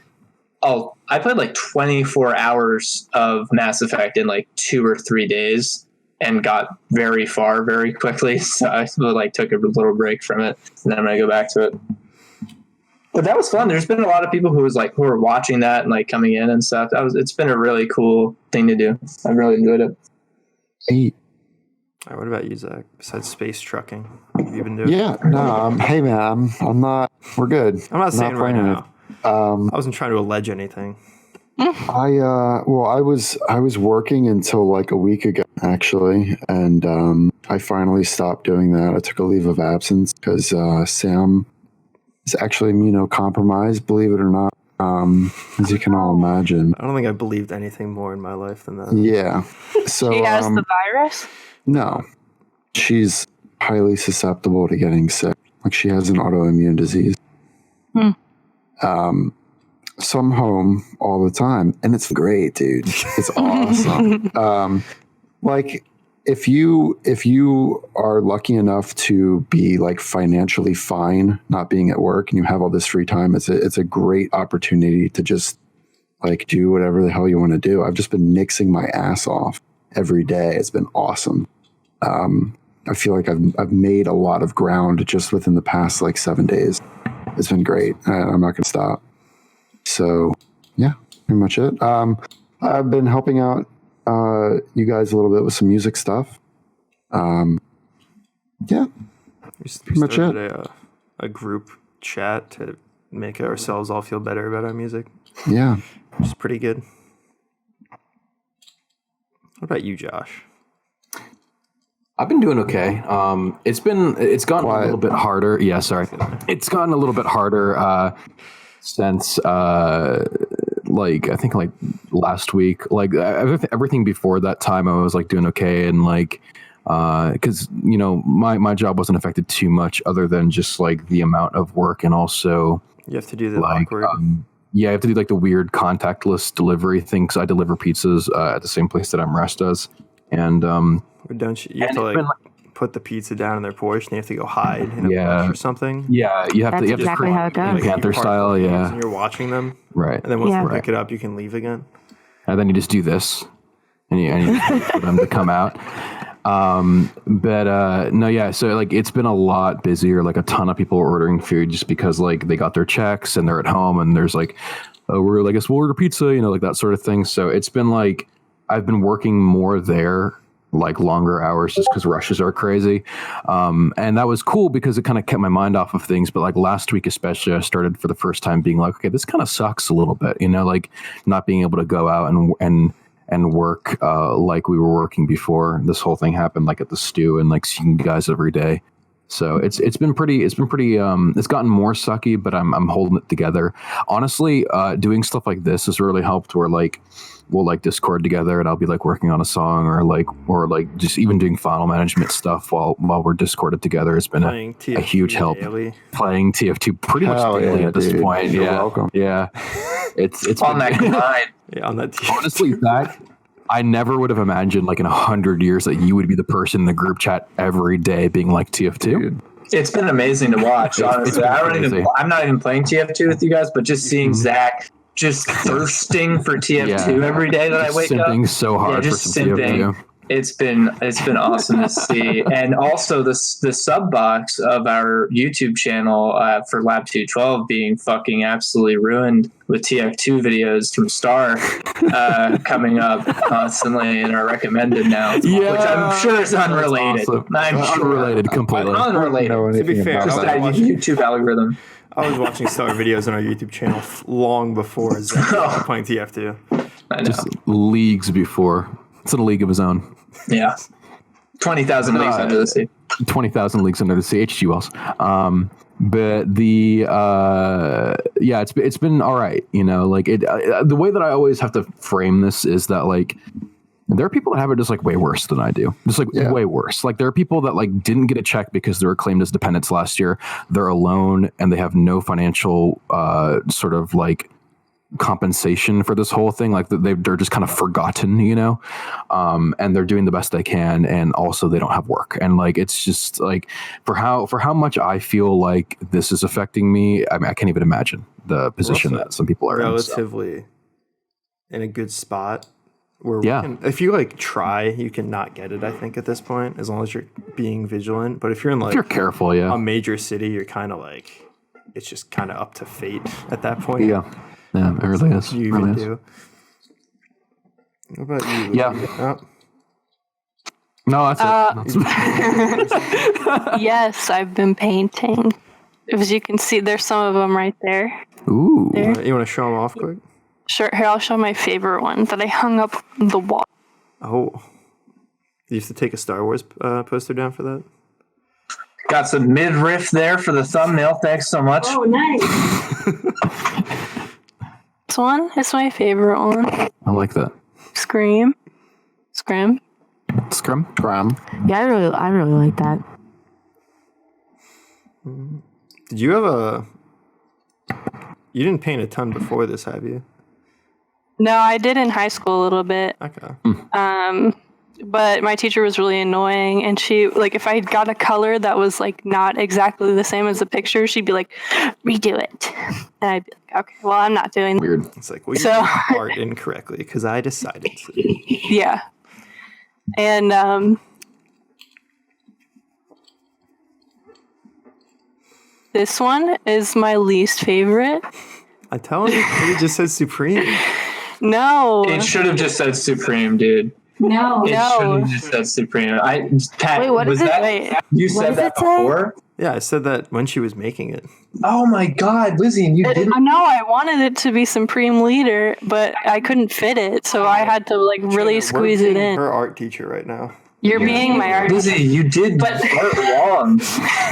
like 24 hours of Mass Effect in like 2 or 3 days, and got very far very quickly. So I like took a little break from it, and then I'm gonna go back to it. But that was fun. There's been a lot of people who were watching that and like coming in and stuff. It's been a really cool thing to do. I really enjoyed it. Hey. All right, what about you, Zach? Besides space trucking, what have you been doing? Yeah, no, hey man, I'm not. We're good. I'm not saying right now. I wasn't trying to allege anything. I was working until like a week ago actually, and I finally stopped doing that. I took a leave of absence because Sam is actually immunocompromised, believe it or not, as you can all imagine. I don't think I believed anything more in my life than that. Yeah. So She has the virus? No, she's highly susceptible to getting sick. Like she has an autoimmune disease. So I'm home all the time, and it's great, dude. It's awesome. Like if you are lucky enough to be like financially fine, not being at work, and you have all this free time, it's a great opportunity to just like do whatever the hell you want to do. I've just been mixing my ass off every day. It's been awesome. I feel like I've made a lot of ground just within the past like 7 days. It's been great. I'm not going to stop. So yeah, pretty much it. I've been helping out you guys a little bit with some music stuff. Yeah, We started a group chat to make ourselves all feel better about our music. Yeah. Which is pretty good. What about you, Josh? I've been doing okay. It's gotten a little bit harder. Yeah, sorry. It's gotten a little bit harder since like I think like last week. Like everything before that time, I was like doing okay, and like because my job wasn't affected too much, other than just like the amount of work, and also you have to do the like awkward. I have to do like the weird contactless delivery thing. So I deliver pizzas at the same place that Amresse does, and don't you have to like put the pizza down in their porch, and you have to go hide in a bush or something? Yeah, you have That's to exactly how it goes. like Panther style. Yeah, and you're watching them, right. And then once Yeah. they pick it up, you can leave again. And then you just do this, and you just wait for them to come out. No, yeah. So like, it's been a lot busier. Like a ton of people are ordering food just because like they got their checks and they're at home, and there's like, oh, we'll order pizza, like that sort of thing. So it's been like, I've been working more there, like longer hours, just because rushes are crazy. And that was cool because it kind of kept my mind off of things. But like last week, especially, I started for the first time being like, okay, this kind of sucks a little bit, like not being able to go out and work like we were working before this whole thing happened, like at the stew, and like seeing guys every day. So it's been pretty it's gotten more sucky, but I'm holding it together. Honestly, doing stuff like this has really helped, where like we'll like Discord together, and I'll be like working on a song, or just even doing file management stuff while we're Discorded together. It's been a huge help. Daily. Playing TF2 pretty much daily at this point. You're yeah, welcome. Yeah, it's On that grind. Yeah, on that TF2. honestly, Zach, I never would have imagined like in 100 years that you would be the person in the group chat every day being like TF2. Dude. It's been amazing to watch, honestly. been I'm not even playing TF2 with you guys, but just seeing Zach just thirsting for TF2 every day that I wake up. Simping so hard for just some TF2. It's been awesome to see. And also the sub box of our YouTube channel for Lab 212 being fucking absolutely ruined with TF2 videos from Star coming up constantly and are recommended now, which I'm sure is unrelated. Awesome. I'm sure. Unrelated completely. Unrelated. To be fair, Just that I was, watching, YouTube algorithm. I was watching Star videos on our YouTube channel long before Zach started playing TF2. I know. Just leagues before. It's in a league of his own. Yeah. 20,000 leagues under the sea. 20,000 leagues under the sea. H.G. Wells. But the it's been all right. Like it. The way that I always have to frame this is that like And there are people that have it just like way worse than I do. Just like way worse. Like there are people that like didn't get a check because they were claimed as dependents last year. They're alone and they have no financial sort of like compensation for this whole thing. Like they're just kind of forgotten, you know, and they're doing the best they can. And also they don't have work. And like, it's just like for how much I feel like this is affecting me. I mean, I can't even imagine the position that some people are relatively in a good spot. Where if you like try, you can not get it. I think at this point, as long as you're being vigilant. But if you're in like, if you're careful, a major city, you're kind of like, it's just kind of up to fate at that point. Yeah, it really is. You really even do. What about you? Yeah. Oh. No, that's it. Yes, I've been painting. As you can see, there's some of them right there. Ooh. There. You want to show them off quick? Sure, here, I'll show my favorite one that I hung up on the wall. Oh. You used to take a Star Wars poster down for that? Got some midriff there for the thumbnail. Thanks so much. Oh, nice. This one is my favorite one. I like that. Scream. Scrum. Yeah, I really like that. Did you have you didn't paint a ton before this, have you? No, I did in high school a little bit. Okay. But my teacher was really annoying, and she, like, if I got a color that was, like, not exactly the same as the picture, she'd be like, redo it. And I'd be like, okay, well, I'm not doing that. Weird. It's like, well, you're doing art incorrectly, because I decided to. Yeah. And, this one is my least favorite. I tell you, it just says Supreme. No. It should have just said Supreme, dude. No. It should have just said Supreme. Pat, Wait, what was is it? that? Wait. You said that before? Yeah, I said that when she was making it. Oh my God, Lizzy, and you didn't. No, I wanted it to be Supreme Leader, but I couldn't fit it, so I had to like really squeeze it in. Her art teacher right now. You're being my art teacher. Lizzy, you did art wrong.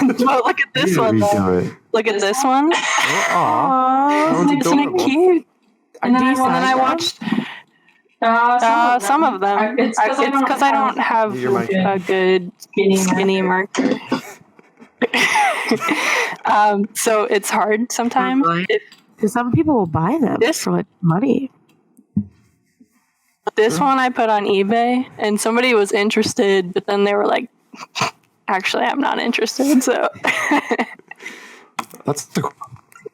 But look at this one. Redo it. Look at this one. Aww. Isn't it cute? And then I watched some of them. It's because I don't have a good skinny marker. So it's hard sometimes. Because some people will buy them for like money. This one I put on eBay, and somebody was interested, but then they were like, actually, I'm not interested, so. That's the.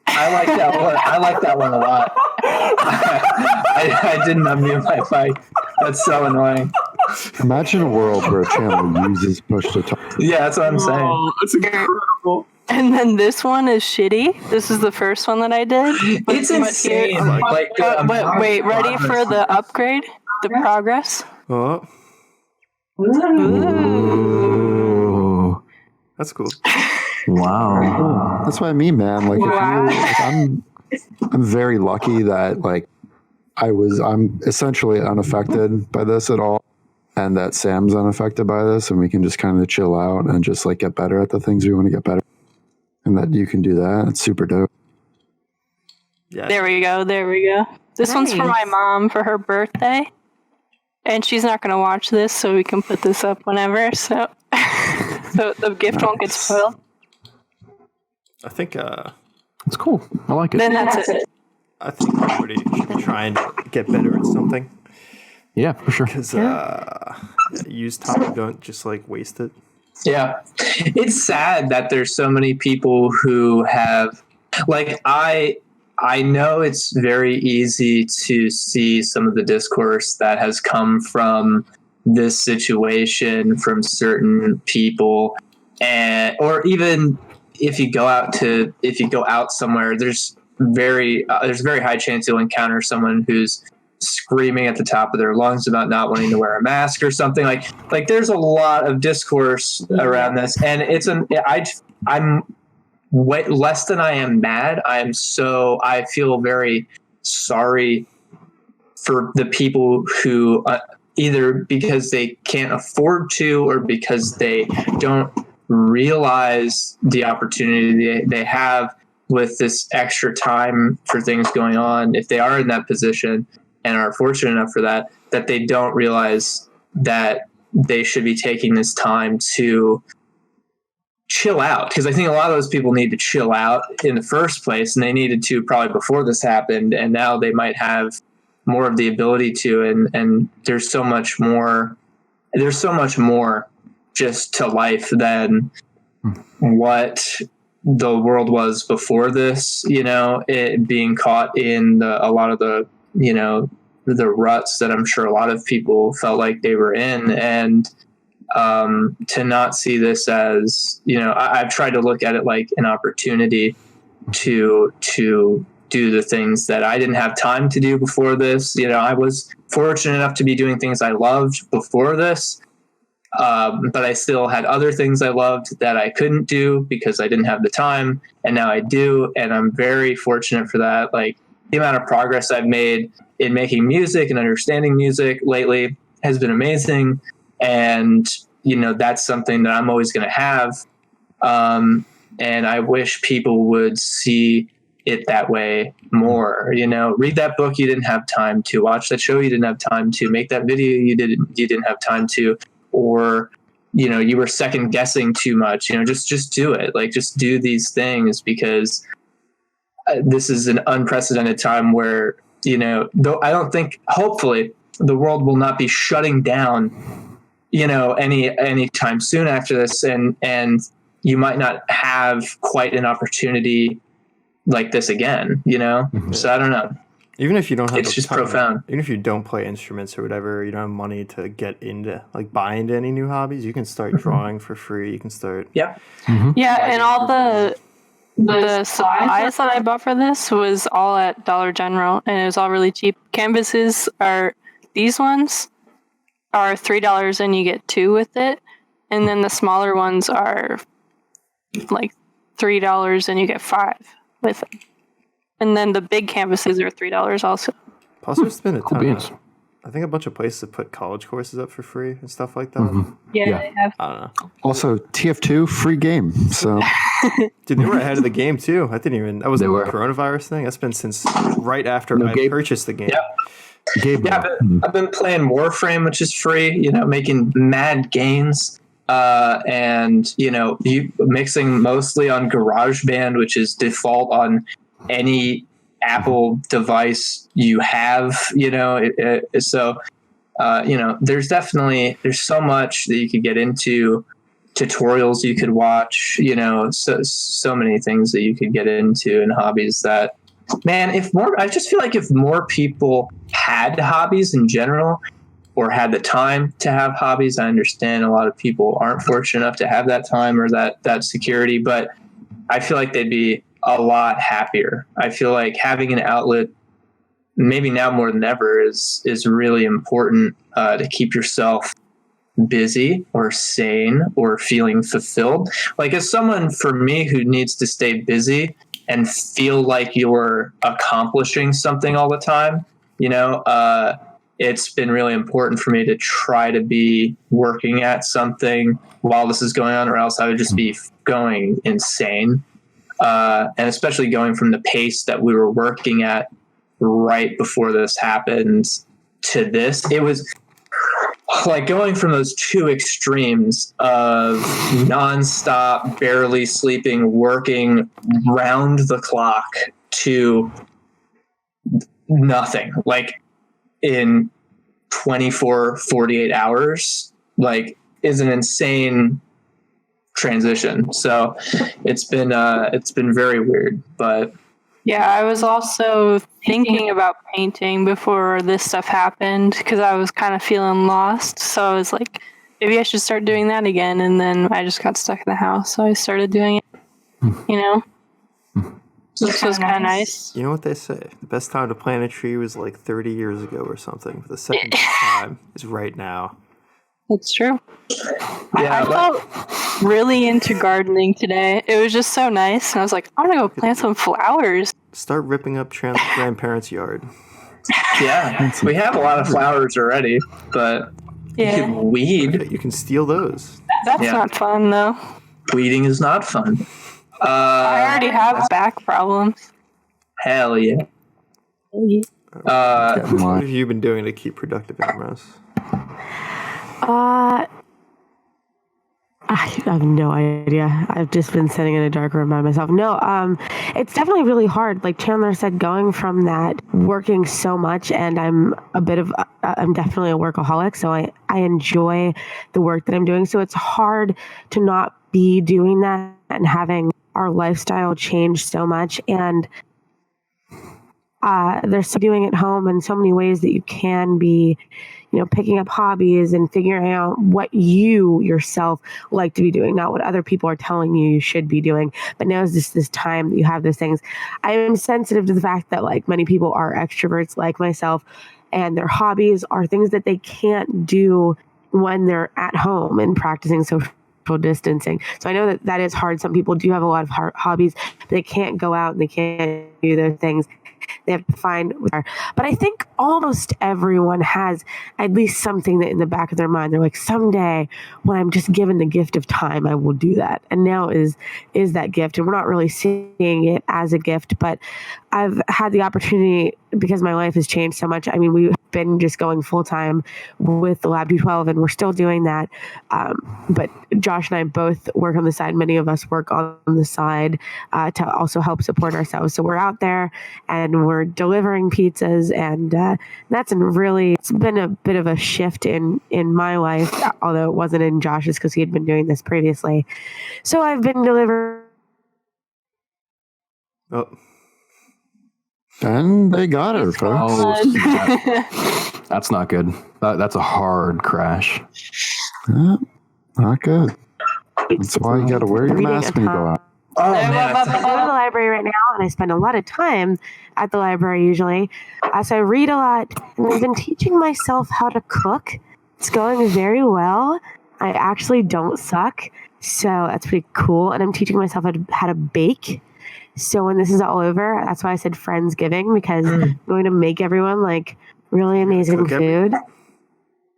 I like that one. I like that one a lot. I didn't unmute my mic. That's so annoying. Imagine a world where Chandler uses push to talk. Yeah, that's what I'm saying. That's incredible. And then this one is shitty. This is the first one that I did. It's insane. But wait, ready for the upgrade? The progress? Oh, Ooh. that's cool. Wow. That's what I mean, man. Like, I'm very lucky that like I'm essentially unaffected by this at all, and that Sam's unaffected by this, and we can just kind of chill out and just like get better at the things we want to get better, and that you can do that. It's super dope. Yeah. There we go. This one's for my mom for her birthday. And she's not going to watch this, so we can put this up whenever. So, so the gift won't get spoiled. I think It's cool. I like it. Then that's it. I think everybody should be trying to get better at something. Yeah, for sure. Because use time, don't just like waste it. Yeah. It's sad that there's so many people who have, like, I know it's very easy to see some of the discourse that has come from this situation from certain people, or even if you go out somewhere, there's very high chance you'll encounter someone who's screaming at the top of their lungs about not wanting to wear a mask or something. Like there's a lot of discourse around this, and I'm way less than I am mad. I feel very sorry for the people who either because they can't afford to or because they don't realize the opportunity they have with this extra time for things going on, if they are in that position, and are fortunate enough for that they don't realize that they should be taking this time to chill out. Because I think a lot of those people need to chill out in the first place, and they needed to probably before this happened, and now they might have more of the ability to, and there's so much more just to life than what the world was before this, it being caught in a lot of the, the ruts that I'm sure a lot of people felt like they were in. And to not see this as, I've tried to look at it like an opportunity to do the things that I didn't have time to do before this. I was fortunate enough to be doing things I loved before this. But I still had other things I loved that I couldn't do because I didn't have the time, and now I do. And I'm very fortunate for that. Like, the amount of progress I've made in making music and understanding music lately has been amazing. And, that's something that I'm always going to have. And I wish people would see it that way more. Read that book you didn't have time to, watch that show you didn't have time to, make that video you didn't have time to, or you were second guessing too much. Just do it. Like, just do these things, because this is an unprecedented time where though I don't think, hopefully, the world will not be shutting down any time soon after this, and you might not have quite an opportunity like this again. So I don't know. Even if you don't have, it's just profound. Even if you don't play instruments or whatever, you don't have money to get into, like, buy into any new hobbies, you can start drawing for free. You can start. Yeah. Mm-hmm. Yeah, and all the supplies that I bought for this was all at Dollar General, and it was all really cheap. Canvases these ones are $3 and you get 2 with it, and then the smaller ones are like $3 and you get 5 with it. And then the big canvases are $3 also. Plus, there's been a Cool ton beans. I think a bunch of places have put college courses up for free and stuff like that. Mm-hmm. Yeah, they have. I don't know. Also, TF2 free game. So, Dude, they were ahead of the game too. That was They a were. coronavirus thing. That's been since right after I Gabe. purchased the game. Yeah. Gabe, Yeah, I've been playing Warframe, which is free, making mad gains. And, you mixing mostly on GarageBand, which is default on any Apple device you have, so there's so much that you could get into, tutorials you could watch, so many things that you could get into, and hobbies that, man, I just feel like if more people had hobbies in general, or had the time to have hobbies. I understand a lot of people aren't fortunate enough to have that time or that security, but I feel like they'd be a lot happier. I feel like having an outlet, maybe now more than ever, is really important to keep yourself busy or sane or feeling fulfilled. Like, as someone, for me, who needs to stay busy and feel like you're accomplishing something all the time, it's been really important for me to try to be working at something while this is going on, or else I would just be going insane. And especially going from the pace that we were working at right before this happened to this, it was like going from those two extremes of nonstop, barely sleeping, working round the clock, to nothing, like in 24, 48 hours, like, is an insane transition. So it's been very weird, but yeah, I was also thinking about painting before this stuff happened, because I was kind of feeling lost. So I was like, maybe I should start doing that again. And then I just got stuck in the house, so I started doing it. So this was kind of nice. You know what they say? The best time to plant a tree was like 30 years ago or something. But the second time is right now. That's true. yeah, I felt really into gardening today. It was just so nice. And I was like, I'm going to go plant some flowers. Start ripping up grandparents' yard. yeah, we have a lot of flowers already, but you can weed. You can steal those. That's not fun, though. Weeding is not fun. I already have back problems. Hell yeah. What have you been doing to keep productive, Amresse? I have no idea. I've just been sitting in a dark room by myself. No, it's definitely really hard. Like Chandler said, going from that working so much, and I'm definitely a workaholic, so I enjoy the work that I'm doing. So it's hard to not be doing that and having our lifestyle change so much. And there's so doing at home and so many ways that you can be, picking up hobbies and figuring out what you yourself like to be doing, not what other people are telling you should be doing. But now is just this time that you have those things. I am sensitive to the fact that like many people are extroverts like myself, and their hobbies are things that they can't do when they're at home and practicing social distancing. So I know that is hard. Some people do have a lot of hobbies, but they can't go out and they can't do those things. They have to find, but I think almost everyone has at least something that in the back of their mind, they're like, someday when I'm just given the gift of time, I will do that. And now is that gift. And we're not really seeing it as a gift, but I've had the opportunity because my life has changed so much. I mean, we've been just going full time with the Lab 212 and we're still doing that. But Josh and I both work on the side. Many of us work on the side to also help support ourselves. So we're out there and we're delivering pizzas, and it's been a bit of a shift in my life, although it wasn't in Josh's because he had been doing this previously. So I've been delivering. Oh. And they got her, folks. Oh, that's not good. That's a hard crash. Not good. That's why you got to wear your mask when you go out. Oh, man. I go to the library right now, and I spend a lot of time at the library usually. So I read a lot, and I've been teaching myself how to cook. It's going very well. I actually don't suck, so that's pretty cool. And I'm teaching myself how to bake. So when this is all over, that's why I said Friendsgiving, because I'm going to make everyone like really amazing food.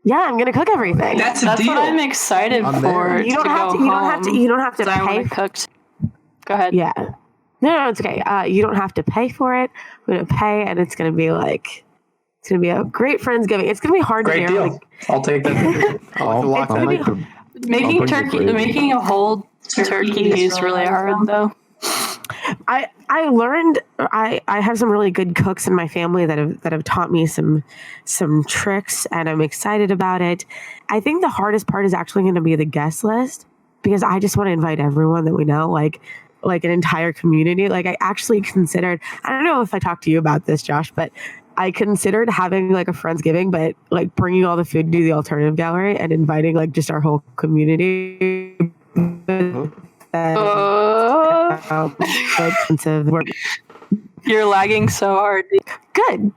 Yeah, I'm gonna cook everything. That's what I'm excited for. You don't have to pay. Cooked. Go ahead. Yeah. No, it's okay. You don't have to pay for it. I'm going to pay, and it's going to be a great Friendsgiving. It's going to be hard Great to deal. I'll take that. Making a whole turkey is really hard, though. I learned I have some really good cooks in my family that have taught me some tricks, and I'm excited about it. I think the hardest part is actually going to be the guest list, because I just want to invite everyone that we know, like an entire community. Like I actually considered, I don't know if I talked to you about this, Josh, but I considered having like a Friendsgiving, but like bringing all the food to the alternative gallery and inviting like just our whole community. You're lagging so hard. Good.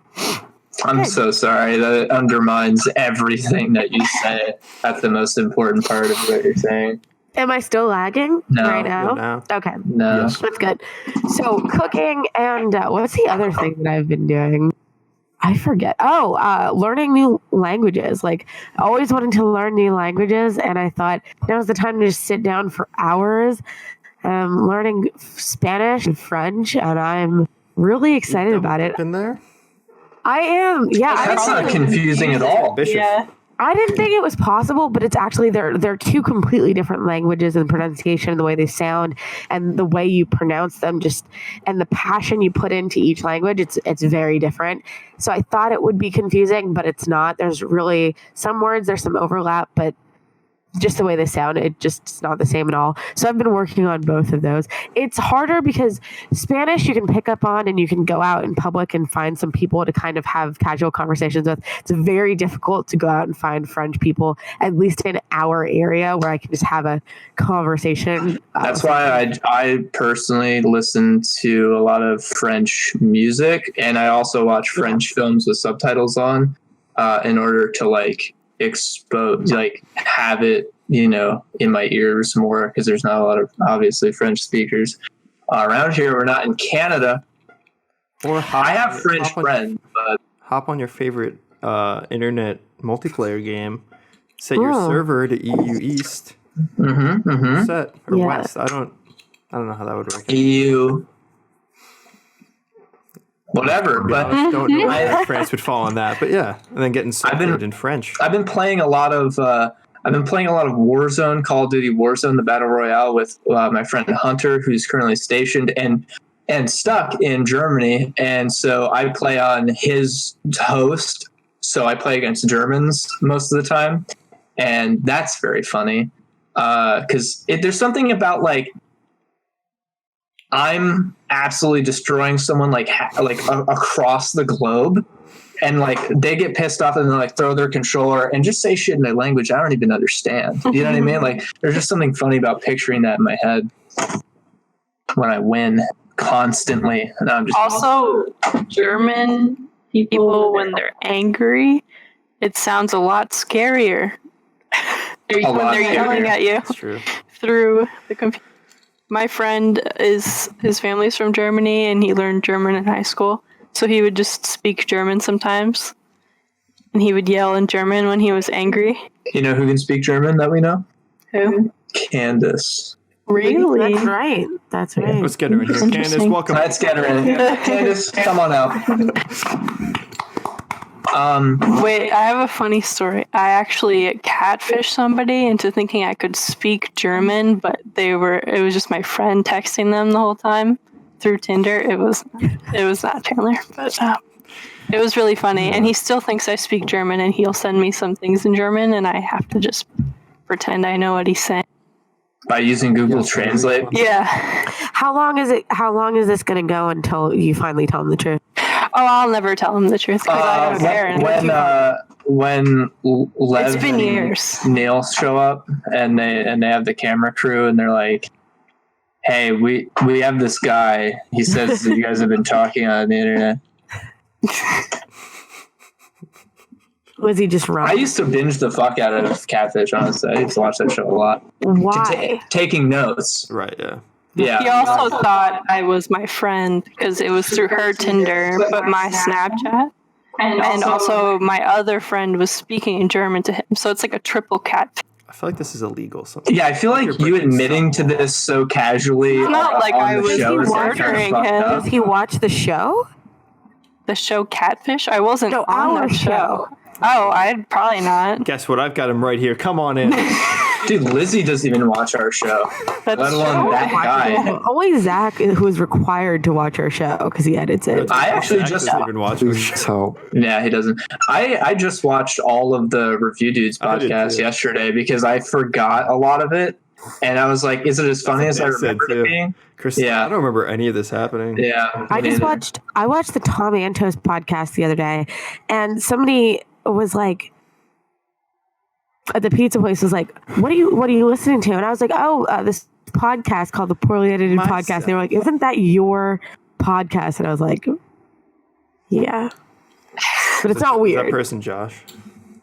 I'm so sorry. That undermines everything that you say. That's the most important part of what you're saying. Am I still lagging right now? No. Okay. No. Yes. That's good. So cooking and what's the other thing that I've been doing? I forget. Learning new languages. Like I always wanted to learn new languages, and I thought now was the time to just sit down for hours. Learning Spanish and French, and I'm really excited about it. In there? I am. Yeah. That's not confusing at all. Yeah. I didn't think it was possible, but it's actually they're two completely different languages, and the pronunciation, the way they sound, and the way you pronounce them, and the passion you put into each language. It's very different. So I thought it would be confusing, but it's not. There's really some words, there's some overlap, but just the way they sound, it's not the same at all. So I've been working on both of those. It's harder because Spanish you can pick up on, and you can go out in public and find some people to kind of have casual conversations with. It's very difficult to go out and find French people, at least in our area, where I can just have a conversation. That's why I personally listen to a lot of French music, and I also watch French films with subtitles on in order to have it in my ears more, because there's not a lot of obviously French speakers around here. We're not in Canada. Or I have French friends, but hop on your favorite internet multiplayer game, set your server to EU East, set or West. I don't know how that would work. EU. whatever. But don't know if France would fall on that. But yeah, and then getting insulted in French. I've been playing a lot of Warzone, Call of Duty Warzone, the Battle Royale with my friend Hunter, who's currently stationed and stuck in Germany. And so I play on his host. So I play against Germans most of the time. And that's very funny. Because there's something about like, I'm absolutely destroying someone like across the globe, and like they get pissed off and they like throw their controller and just say shit in a language I don't even understand. You know what I mean? Like there's just something funny about picturing that in my head when I win constantly. And I'm just also German people when they're angry, it sounds a lot scarier when they're yelling at you through the computer. My friend his family's from Germany, and he learned German in high school. So he would just speak German sometimes. And he would yell in German when he was angry. You know who can speak German that we know? Who? Candace. Really? That's right. That's right. Let's get her in here. Candace, welcome. Let's get her in. Candace, come on out. Wait, I have a funny story. I actually catfished somebody into thinking I could speak German, but it was just my friend texting them the whole time through Tinder. It was not Chandler, but it was really funny. And he still thinks I speak German, and he'll send me some things in German, and I have to just pretend I know what he's saying. By using Google Translate? Yeah. How long is this going to go until you finally tell him the truth? Oh, I'll never tell him the truth because I don't care. When Lev it's been years. Neil show up and they have the camera crew and they're like, "Hey, we have this guy. He says that you guys have been talking on the internet." Was he just wrong? I used to binge the fuck out of Catfish. Honestly, I used to watch that show a lot. Why? Taking notes. Right. Yeah. Yeah. He also thought I was my friend because it was through her Tinder, but my Snapchat. And also my other friend was speaking in German to him. So it's like a triple cat. I feel like this is illegal. Yeah, I feel like you admitting to this so casually. It's not like I was murdering him. Does he watch the show? The show Catfish? I wasn't on our that show. Oh, I'd probably not. Guess what? I've got him right here. Come on in. Dude, Lizzy doesn't even watch our show. Let alone that guy. Only Zach, who is required to watch our show because he edits it. I actually just even watch our show. Yeah, he doesn't. I just watched all of the Review Dudes podcast yesterday because I forgot a lot of it. And I was like, is it as funny as I remember it being? Yeah, I don't remember any of this happening. Yeah. I watched the Tom Antos podcast the other day, and somebody was like, at the pizza place was like, what are you listening to? And I was like, this podcast called the Poorly Edited Podcast. They were like, isn't that your podcast? And I was like, yeah, but it's not weird. Is that person Josh?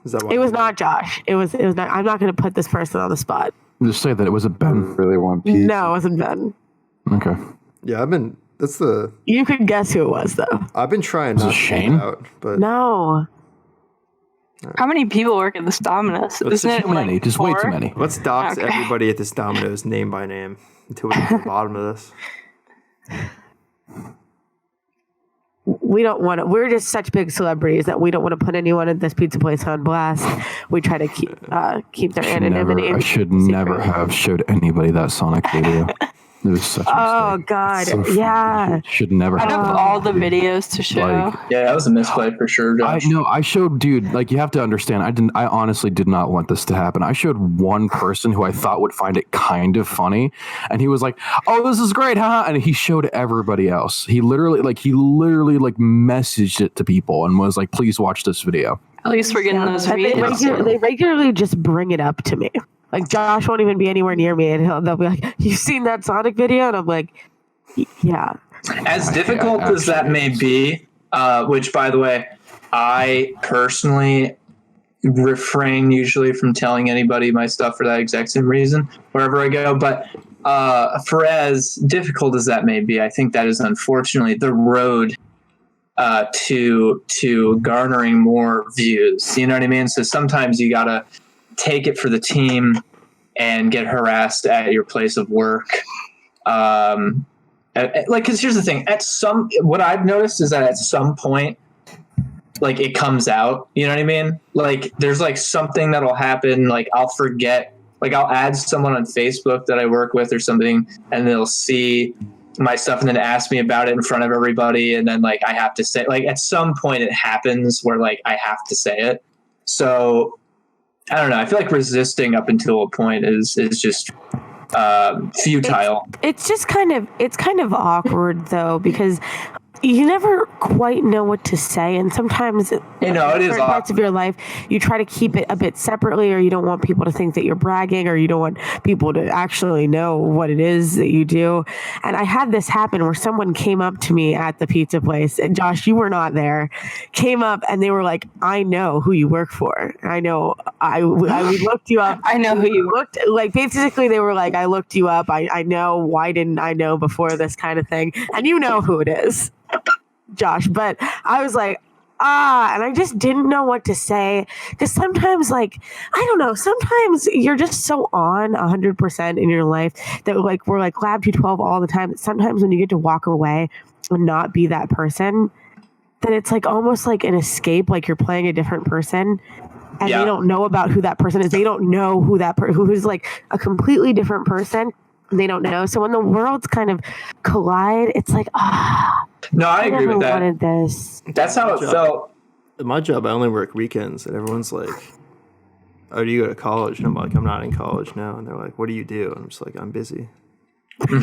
Is that it was not Josh. It was not. I'm not going to put this person on the spot. Just say that it was a Ben. Really want pizza. No, it wasn't Ben. Okay. Yeah, You could guess who it was though. I've been trying not to Shane? out, but No. How many people work at this Domino's? Isn't it Too many. like Just way too 4? many. let's dox everybody at this Domino's name by name until we get to the bottom of this. We don't want to. We're just such big celebrities that we don't want to put anyone at this pizza place on blast. We try to keep their anonymity. I should never have showed anybody that Sonic video. It was such a mistake. God, So yeah. should never Out have. of all the videos to show. Yeah, that was a misplay for sure, Josh. I showed, dude, like you have to understand, I honestly did not want this to happen. I showed one person who I thought would find it kind of funny, and he was like, "Oh, this is great, huh?" And he showed everybody else. He literally messaged it to people and was like, "Please watch this video." At least we're getting those videos. They regularly just bring it up to me. Like Josh won't even be anywhere near me, and they'll be like, "You've seen that Sonic video?" And I'm like, "Yeah." As difficult as that may be, which, by the way, I personally refrain usually from telling anybody my stuff for that exact same reason wherever I go. But for as difficult as that may be, I think that is unfortunately the road to garnering more views. You know what I mean? So sometimes you gotta take it for the team and get harassed at your place of work. like, because here's the thing, what I've noticed is that at some point, like, it comes out, you know what I mean? Like, there's like something that'll happen, like I'll forget, like I'll add someone on Facebook that I work with or something, and they'll see my stuff and then ask me about it in front of everybody, and then like I have to say, like, at some point it happens where like I have to say it. So I don't know, I feel like resisting up until a point is just futile. It's just kind of awkward though, because you never quite know what to say, and sometimes it is parts of your life you try to keep it a bit separately, or you don't want people to think that you're bragging, or you don't want people to actually know what it is that you do. And I had this happen where someone came up to me at the pizza place, and Josh, you were not there, came up and they were like, I know who you work for. I know I looked you up. I know who you looked like. Basically they were like, I looked you up. I know. Why didn't I know before, this kind of thing? And you know who it is, Josh. But I was like, and I just didn't know what to say, because sometimes, like, I don't know, sometimes you're just so on 100% in your life that like we're like Lab 212 all the time, that sometimes when you get to walk away and not be that person, then it's like almost like an escape, like you're playing a different person, and they don't know about who that person is. They don't know who that who's like a completely different person. They don't know. So when the worlds kind of collide, it's like, no, I agree with that. Wanted this. That's how it felt. At my job, I only work weekends, and everyone's like, "Oh, do you go to college?" And I'm like, "I'm not in college now." And they're like, "What do you do?" And I'm just like, "I'm busy." I'm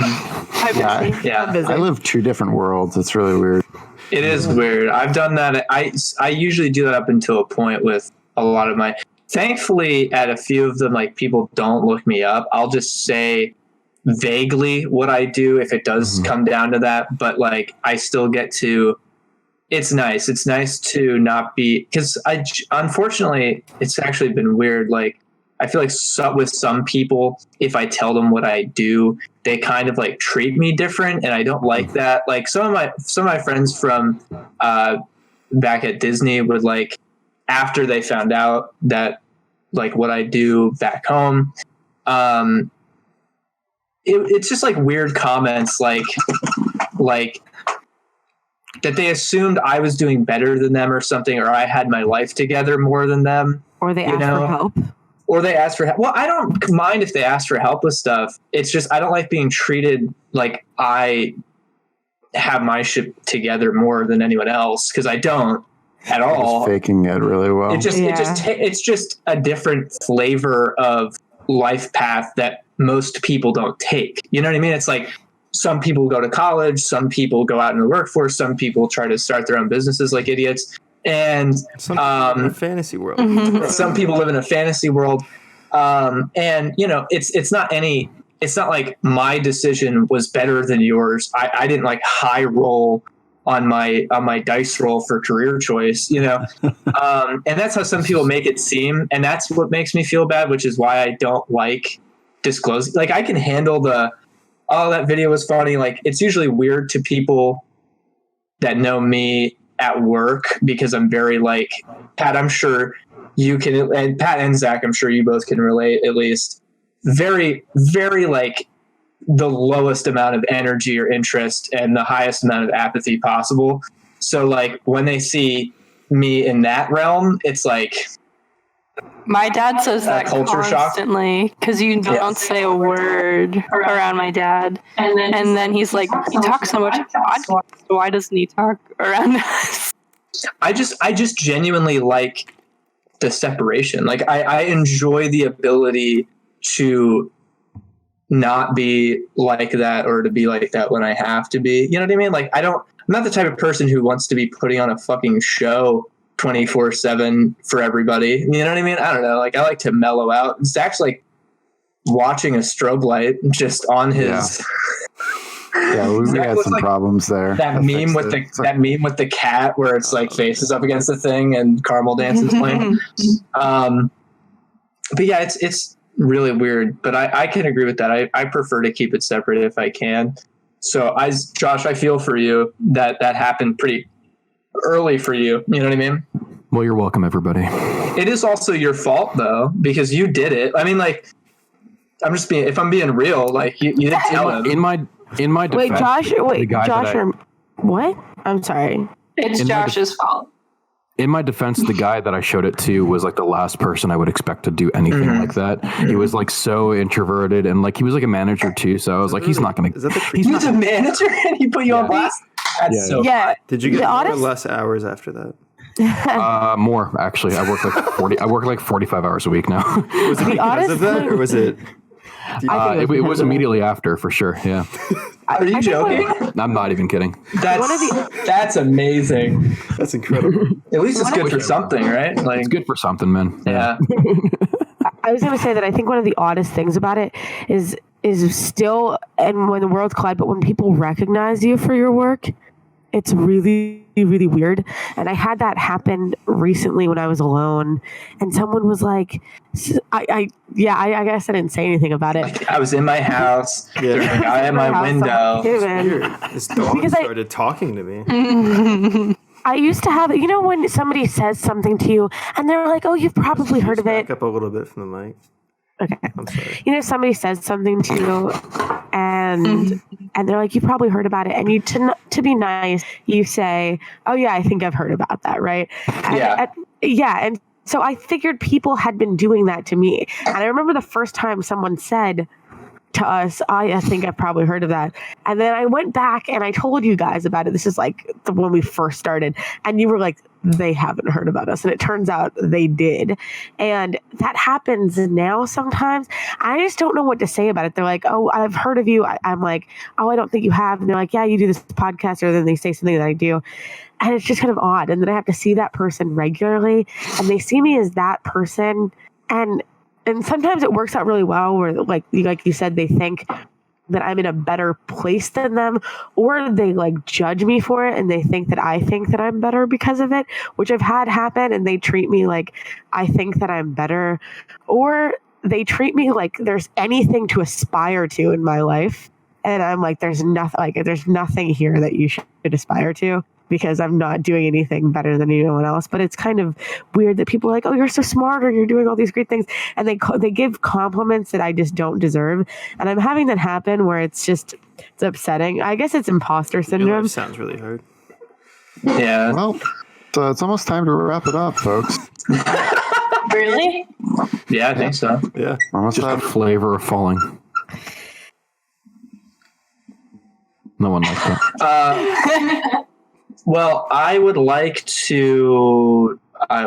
busy. I live two different worlds. It's really weird. It is weird. I've done that. I usually do that up until a point with a lot of my. Thankfully, at a few of them, like, people don't look me up. I'll just say vaguely what I do if it does come down to that, but like I still get to. It's nice to not be, because unfortunately it's actually been weird. Like, I feel like with some people, if I tell them what I do, they kind of like treat me different, and I don't like that. Like some of my friends from back at Disney would, like, after they found out that like what I do back home, it's just like weird comments, like that they assumed I was doing better than them or something, or I had my life together more than them. Or they asked for help. Or they asked for help. Well, I don't mind if they ask for help with stuff. It's just I don't like being treated like I have my shit together more than anyone else, because I don't at all. Just faking it really well. It's just a different flavor of life path that most people don't take. You know what I mean? It's like some people go to college, some people go out in the workforce, some people try to start their own businesses like idiots, and some people live in a fantasy world. Some people live in a fantasy world, and you know, it's not like my decision was better than yours. I didn't like high roll on my dice roll for career choice, you know. And that's how some people make it seem, and that's what makes me feel bad, which is why I don't like disclosing. Like, I can handle that video was funny. Like, it's usually weird to people that know me at work, because I'm very like, Pat, I'm sure you can, and Pat and Zach, I'm sure you both can relate, at least, very, very like the lowest amount of energy or interest and the highest amount of apathy possible. So like when they see me in that realm, it's like, my dad says that culture constantly, because you don't say a word around my dad. And then he's like, he talks so much. Why doesn't he talk around us? I just genuinely like the separation. Like, I enjoy the ability to not be like that, or to be like that when I have to be. You know what I mean? Like, I'm not the type of person who wants to be putting on a fucking show 24/7 for everybody. You know what I mean? I don't know. Like, I like to mellow out. Zach's like watching a strobe light just on his. Yeah, we had some problems there. That meme with the cat where it's like faces up against the thing and caramel dance is playing. But yeah, it's really weird. But I can agree with that. I prefer to keep it separate if I can. So Josh, I feel for you that happened pretty early for you. You know what I mean? Well, you're welcome, everybody. It is also your fault though, because you did it. I mean, like, if I'm being real, like you didn't tell him. In my defense, what? I'm sorry. It's Josh's fault. In my defense, the guy that I showed it to was like the last person I would expect to do anything like that. He was like so introverted, and like he was like a manager too. So I was like, he's not going to. He's a manager, and he put you on blast. That's so. Yeah. Did you get more or less hours after that? More actually. I work like 40. I work like 45 hours a week now. Was it because of that, or was it? It was immediately after, for sure. Yeah. Are you joking? I'm not even kidding. That's amazing. That's incredible. At least it's good for something, right? Like, it's good for something, man. Yeah. I was going to say that I think one of the oddest things about it is still, and when the worlds collide, but when people recognize you for your work, it's really, really weird. And I had that happen recently when I was alone, and someone was like, I guess I didn't say anything about it. I was in my house. There's a guy at my window. This dog started talking to me. I used to have, when somebody says something to you and they're like, oh, you've probably heard of it. Back up a little bit from the mic. Okay. I'm sorry. Somebody says something to you and they're like, you probably heard about it. And you, to be nice, you say, oh yeah, I think I've heard about that. Right. And so I figured people had been doing that to me. And I remember the first time someone said to us, I think I've probably heard of that. And then I went back and I told you guys about it. This is like when we first started. And you were like, they haven't heard about us. And it turns out they did. And that happens now sometimes. I just don't know what to say about it. They're like, oh, I've heard of you. I'm like, oh, I don't think you have. And they're like, yeah, you do this podcast. Or then they say something that I do. And it's just kind of odd. And then I have to see that person regularly. And they see me as that person. And sometimes it works out really well where, like you said, they think that I'm in a better place than them, or they like judge me for it and they think that I think that I'm better because of it, which I've had happen, and they treat me like I think that I'm better, or they treat me like there's anything to aspire to in my life. And I'm like, there's nothing here that you should aspire to, because I'm not doing anything better than anyone else. But it's kind of weird that people are like, oh, you're so smart, or you're doing all these great things. And they give compliments that I just don't deserve. And I'm having that happen where it's upsetting. I guess it's imposter syndrome. Sounds really hard. Yeah. Well, so it's almost time to wrap it up, folks. Really? Yeah, I think so. Yeah. Almost Just the flavor of falling. No one likes that. Well, I would like to.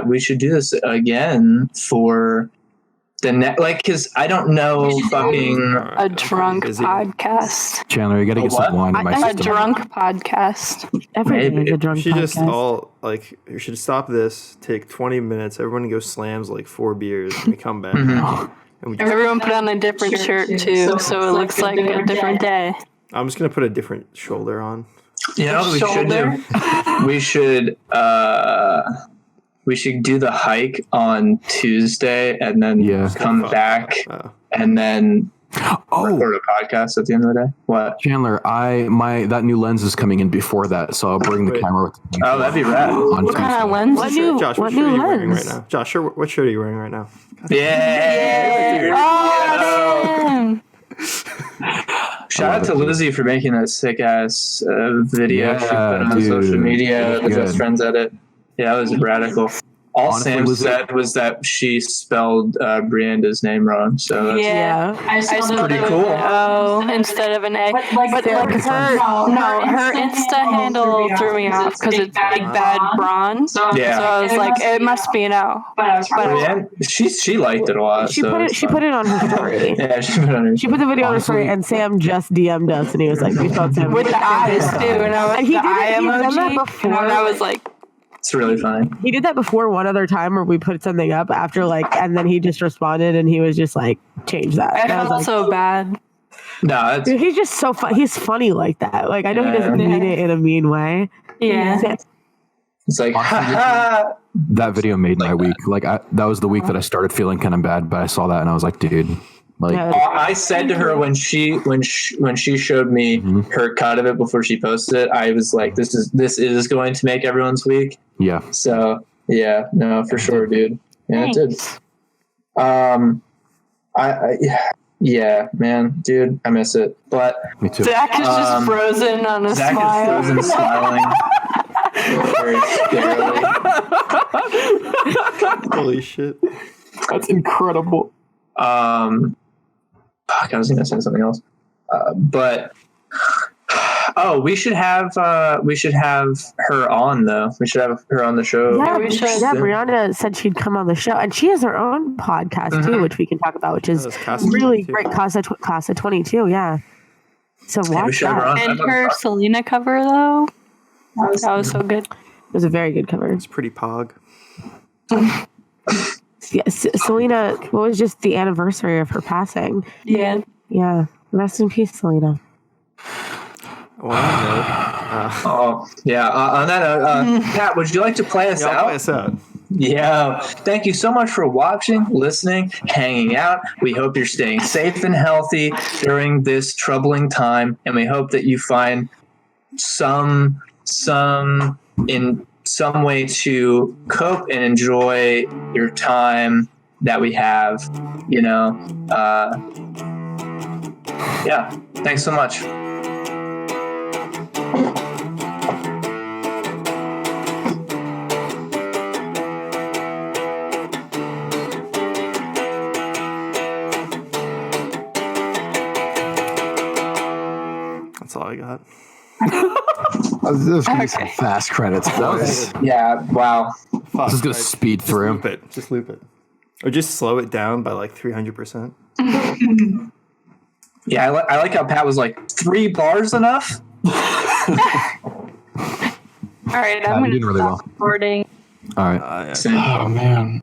We should do this again for the next, because I don't know fucking a drunk podcast. Chandler, you got to get some wine in my system. A drunk podcast. Everything's a drunk podcast. You should stop this. Take 20 minutes. Everyone go slams like 4 beers, and we come back. And we Everyone put on a different shirt too, so it looks like a different day. I'm just gonna put a different shoulder on. You know what we should do? We should do the hike on Tuesday and then come back and then record a podcast at the end of the day. What? Chandler, that new lens is coming in before that, so I'll bring the camera with me. Oh, that'd be rad. What kind of lens? Josh, what shirt are you wearing right now? Josh, what shirt are you wearing right now? Yeah. Oh, Shout out to Lizzy for making that sick ass video she put on social media with his friends at it. Yeah, that was radical. All Sam said was that she spelled Brianda's name wrong. So I spelled pretty cool. Oh, instead of an A. But her Insta handle threw me off because it's Big Bad Braun. Yeah. So I was like, it must be an O. But she liked it a lot. She put it on her story. Yeah, she put the video on her story, and Sam just DM'd us, and he was like, "We spelled Sam with the eyes too," and I was and he did that before. And I was like. It's really funny. He did that before one other time where we put something up after and then he just responded and he was just like, change that. I felt so bad. No, dude, he's just so fun. He's funny like that. Like, I know he doesn't mean it in a mean way. Yeah. It's like, that video made my week. Like, that was the week that I started feeling kind of bad, but I saw that and I was like, dude. Like, I said to her when she showed me her cut of it before she posted it, I was like, this is going to make everyone's week. Yeah. So yeah, no, for sure, dude. Yeah, it did. Yeah, man, dude, I miss it. But Me too. Zach is just frozen on a Zach smile. is frozen smiling. Very scarily. Holy shit. That's incredible. Fuck, I was gonna say something else. But we should have her on though. We should have her on the show. Yeah, we should. Yeah, Brianna said she'd come on the show, and she has her own podcast too, which we can talk about, which is That's Casa really 22. great. Casa 22, yeah. So we watch should have her that. on. And her Selena cover, though. That was so good. It was a very good cover. It's pretty pog. Yeah, Selena. What was just the anniversary of her passing? Yeah. Yeah, rest in peace, Selena. Well, on that Oh, yeah. On that note, Pat, would you like to play us note, out? play us out. Yeah. Thank you so much for watching, listening, hanging out. We hope you're staying safe and healthy during this troubling time, and we hope that you find some way to cope and enjoy your time that we have. Yeah. Thanks so much. That's all I got. There's gonna be some fast credits, boys. Yeah. Wow. Fuck, This is gonna right. speed Just through. loop it. Just loop it. Or just slow it down by like 300%. Yeah, I like how Pat was like 3 bars enough. All right, I'm you're going doing to really stop well. recording. All right. Yeah. Same. Oh man.